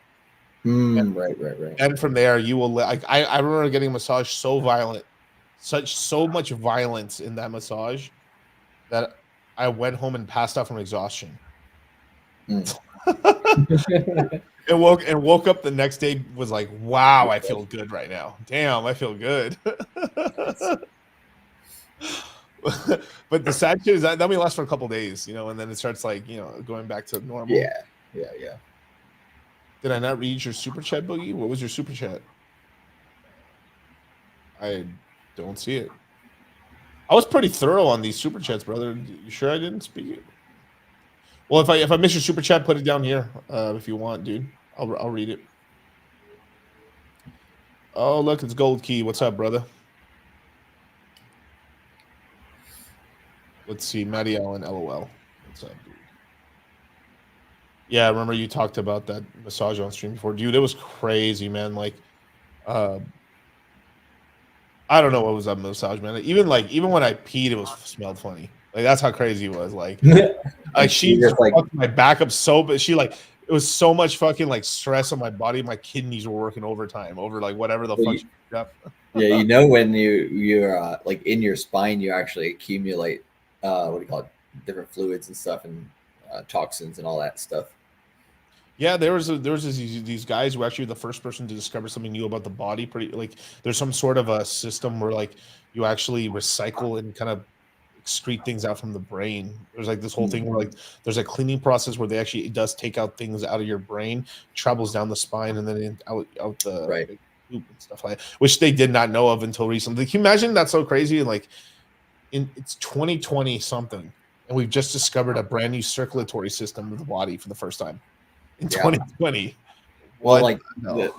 Right. And from there, you will like. I remember getting a massage so violent, so much violence in that massage that I went home and passed out from exhaustion. And woke up the next day, was like, wow, I feel good right now. Damn, I feel good. But the sad shit is that only lasts for a couple days, and then it starts like going back to normal. Yeah. Did I not read your super chat, Boogie? What was your super chat? I don't see it. I was pretty thorough on these super chats, brother. You sure I didn't speak it? Well, if I miss your super chat, put it down here if you want, dude. I'll read it. Oh, look, it's Gold Key. What's up, brother? Let's see, Matty Allen, LOL. What's up, dude? Yeah, I remember you talked about that massage on stream before, dude. It was crazy, man. Like, I don't know what was that massage, man. Even when I peed, it smelled funny. Like that's how crazy it was. Like she just fucked my back up so, but it was so much fucking like stress on my body. My kidneys were working overtime over like whatever the fuck. Yeah, when you're like in your spine, you actually accumulate what do you call it, different fluids and stuff, and toxins and all that stuff. Yeah, there was these guys who actually were the first person to discover something new about the body. There's some sort of a system where like you actually recycle and kind of excrete things out from the brain. There's like this whole thing where like there's a cleaning process where it does take out things out of your brain, travels down the spine, and then out the loop and stuff like that, which they did not know of until recently. Can you imagine? That's so crazy. Like it's 2020 something, and we've just discovered a brand new circulatory system of the body for the first time in 2020. Well, like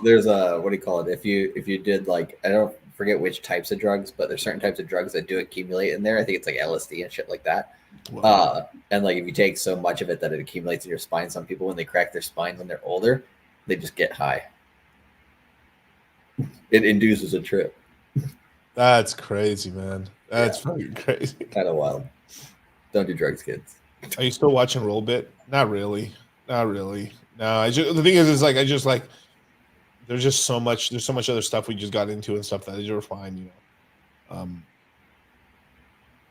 there's a what do you call it? If you did like I don't forget which types of drugs, but there's certain types of drugs that do accumulate in there. I think it's like LSD and shit like that. Wow. And like if you take so much of it that it accumulates in your spine, some people when they crack their spine when they're older, they just get high. It induces a trip. That's crazy, man. That's fucking crazy. Kind of wild. Don't do drugs, kids. Are you still watching Rollbit? Not really. No, the thing is like I just like there's just so much other stuff we just got into and stuff that you're fine,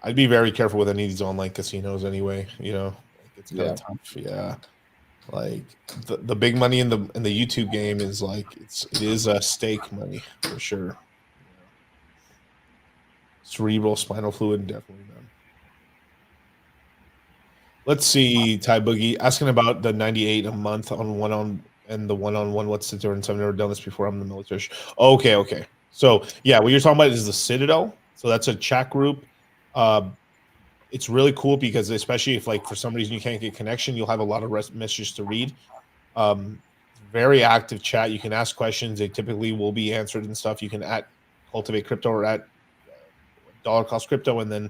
I'd be very careful with any of these online casinos anyway, like it's kind of tough. Yeah. Like the big money in the YouTube game is like it is a stake money for sure. Cerebral spinal fluid, definitely, man. Let's see, Ty Boogie asking about the 98 a month on one-on and the one-on-one. What's the difference? I've never done this before. I'm in the military. Okay. So yeah, what you're talking about is the Citadel. So that's a chat group. It's really cool because especially if like for some reason you can't get connection, you'll have a lot of messages to read. Very active chat. You can ask questions. They typically will be answered and stuff. You can at Cultivate Crypto or at Dollar Cost Crypto, and then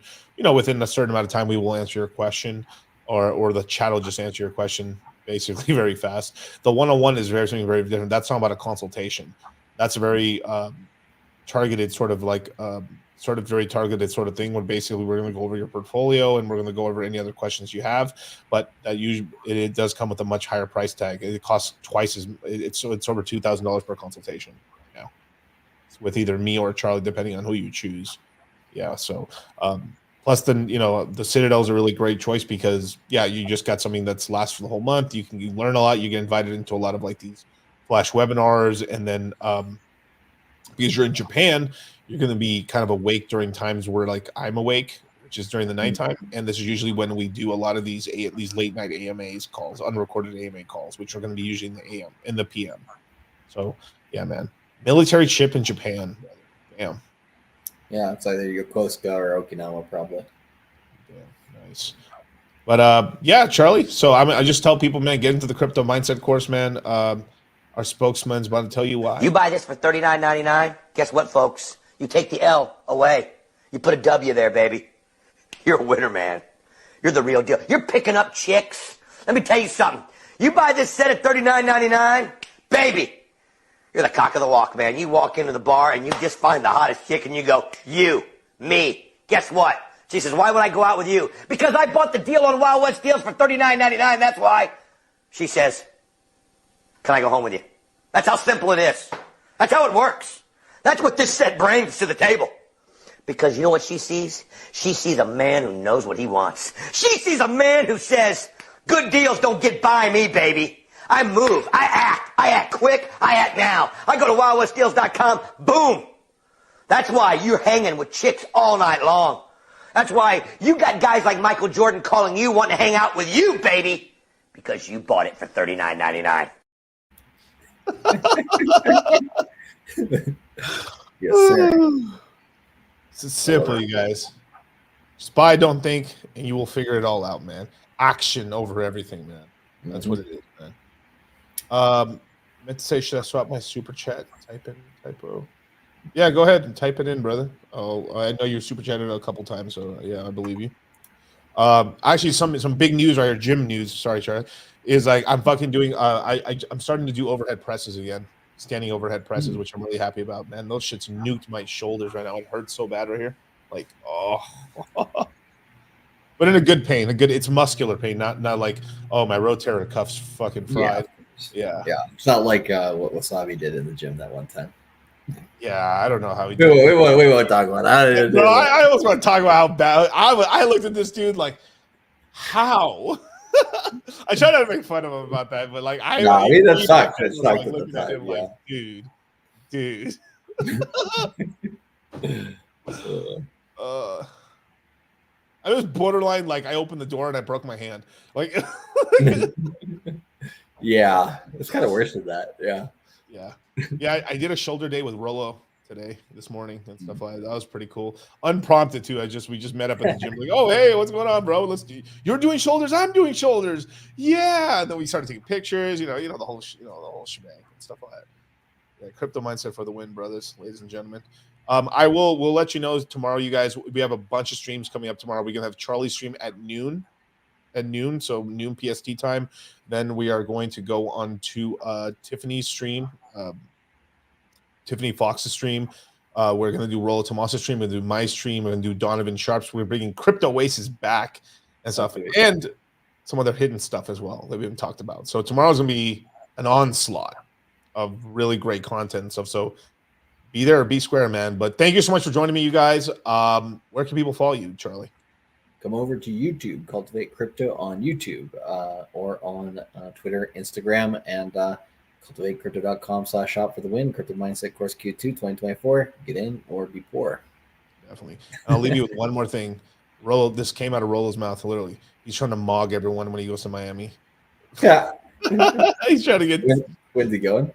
within a certain amount of time we will answer your question. Or the chat will just answer your question basically very fast. The one-on-one is something very different. That's not about a consultation. That's a very targeted sort of like very targeted sort of thing where basically we're going to go over your portfolio and we're going to go over any other questions you have. But that usually it does come with a much higher price tag. It costs twice as it's over $2,000 per consultation right now. It's with either me or Charlie, depending on who you choose. Yeah. So. Plus, then the Citadel is a really great choice because you just got something that's lasts for the whole month. You learn a lot. You get invited into a lot of like these flash webinars, and then because you're in Japan, you're going to be kind of awake during times where like I'm awake, which is during the nighttime, and this is usually when we do a lot of these late night AMAs calls, unrecorded AMA calls, which are going to be usually in the AM, in the PM. So yeah, man, military chip in Japan. Damn. Yeah, it's either Yokosuka or Okinawa, probably. Yeah, nice. But yeah, Charlie. So I just tell people, man, get into the crypto mindset course, man. Our spokesman's about to tell you why. You buy this for $39.99. Guess what, folks? You take the L away. You put a W there, baby. You're a winner, man. You're the real deal. You're picking up chicks. Let me tell you something. You buy this set at $39.99, baby. You're the cock of the walk, man. You walk into the bar and you just find the hottest chick and you go, you, me. Guess what? She says, why would I go out with you? Because I bought the deal on Wild West Deals for $39.99. That's why. She says, can I go home with you? That's how simple it is. That's how it works. That's what this set brings to the table. Because you know what she sees? She sees a man who knows what he wants. She sees a man who says, good deals don't get by me, baby. I move. I act quick. I act now. I go to wildwestdeals.com. Boom. That's why you're hanging with chicks all night long. That's why you got guys like Michael Jordan calling you, wanting to hang out with you, baby. Because you bought it for $39.99. Yes, sir. It's simple, you guys. Just buy, don't think, and you will figure it all out, man. Action over everything, man. That's what it is, man. Meant to say, should I swap my super chat? Typo. Yeah, go ahead and type it in, brother. Oh, I know you super chatted a couple times, so yeah, I believe you. Actually, some big news right here, gym news. Sorry, Charlie. Is like I'm fucking doing. I'm starting to do overhead presses again, standing overhead presses, which I'm really happy about. Man, those shits nuked my shoulders right now. It hurts so bad right here, like oh. But in a good pain, it's muscular pain, not like my rotator cuff's fucking fried. Yeah. It's not like what Wasabi did in the gym that one time. Yeah, I don't know how he did. We won't talk about that. I almost want to talk about how bad. I looked at this dude like, how? I tried not to make fun of him about that, but like that sucks. It sucks at the time. Like, dude. I was borderline like I opened the door and I broke my hand. Like, yeah, it's kind of worse than that. Yeah. I did a shoulder day with Rollo this morning and stuff like that. That was pretty cool. Unprompted too. We just met up at the gym. Like, oh hey, what's going on, bro? You're doing shoulders. I'm doing shoulders. Yeah. And then we started taking pictures. You know the whole shebang and stuff like that. Yeah, crypto mindset for the win, brothers, ladies and gentlemen. We'll let you know tomorrow, you guys. We have a bunch of streams coming up tomorrow. We're gonna have Charlie's stream at noon, so noon PST time. Then we are going to go on to Tiffany's stream, Tiffany Fox's stream. We're gonna do Rollo Tomas's stream. We're gonna do my stream. We're gonna do Donovan Sharp's. We're bringing Crypto Oasis back and stuff, and some other hidden stuff as well that we haven't talked about. So tomorrow's gonna be an onslaught of really great content and stuff. So be there or be square, man. But thank you so much for joining me, you guys. Where can people follow you, Charlie? Come over to YouTube, Cultivate Crypto on YouTube, or on Twitter, Instagram, and cultivatecrypto.com/shop for the win. Crypto Mindset Course Q2 2024. Get in or be poor. Definitely. I'll leave you with one more thing. Rollo, this came out of Rollo's mouth, literally. He's trying to mog everyone when he goes to Miami. Yeah. He's trying to get. When's he going?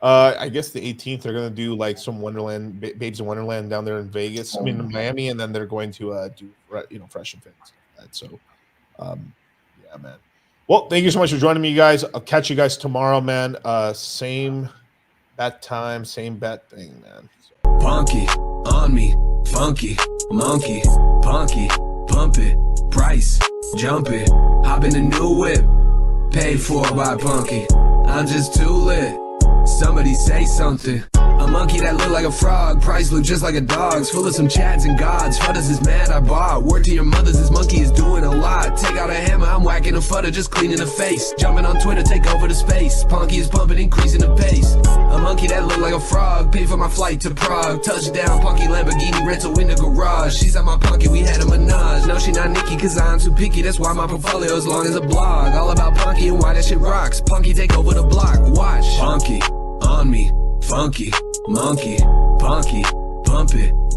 I guess the 18th they're gonna do like some Wonderland, Babes in Wonderland down there in Vegas. I mean in Miami, and then they're going to do Fresh and Fit. So, yeah, man. Well, thank you so much for joining me, you guys. I'll catch you guys tomorrow, man. Same bat time, same bat thing, man. Punky on me, funky, monkey, punky, pump it, price, jump it, hop in a new whip, paid for by Punky. I'm just too lit. Somebody say something. A monkey that look like a frog, price look just like a dog's, full of some chads and gods. Fudders is mad I bought. Word to your mothers, this monkey is doing a lot. Take out a hammer, I'm whacking a fudder, just cleaning the face. Jumping on Twitter, take over the space. Punky is pumping, increasing the pace. A monkey that look like a frog, paid for my flight to Prague. Touchdown, Punky Lamborghini rental in the garage. She's at my Punky, we had a menage. No, she not Nikki, cause I'm too picky, that's why my portfolio as long as a blog. All about Punky and why that shit rocks. Punky take over the block. Watch. Punky on me, funky, monkey, punky, pump it.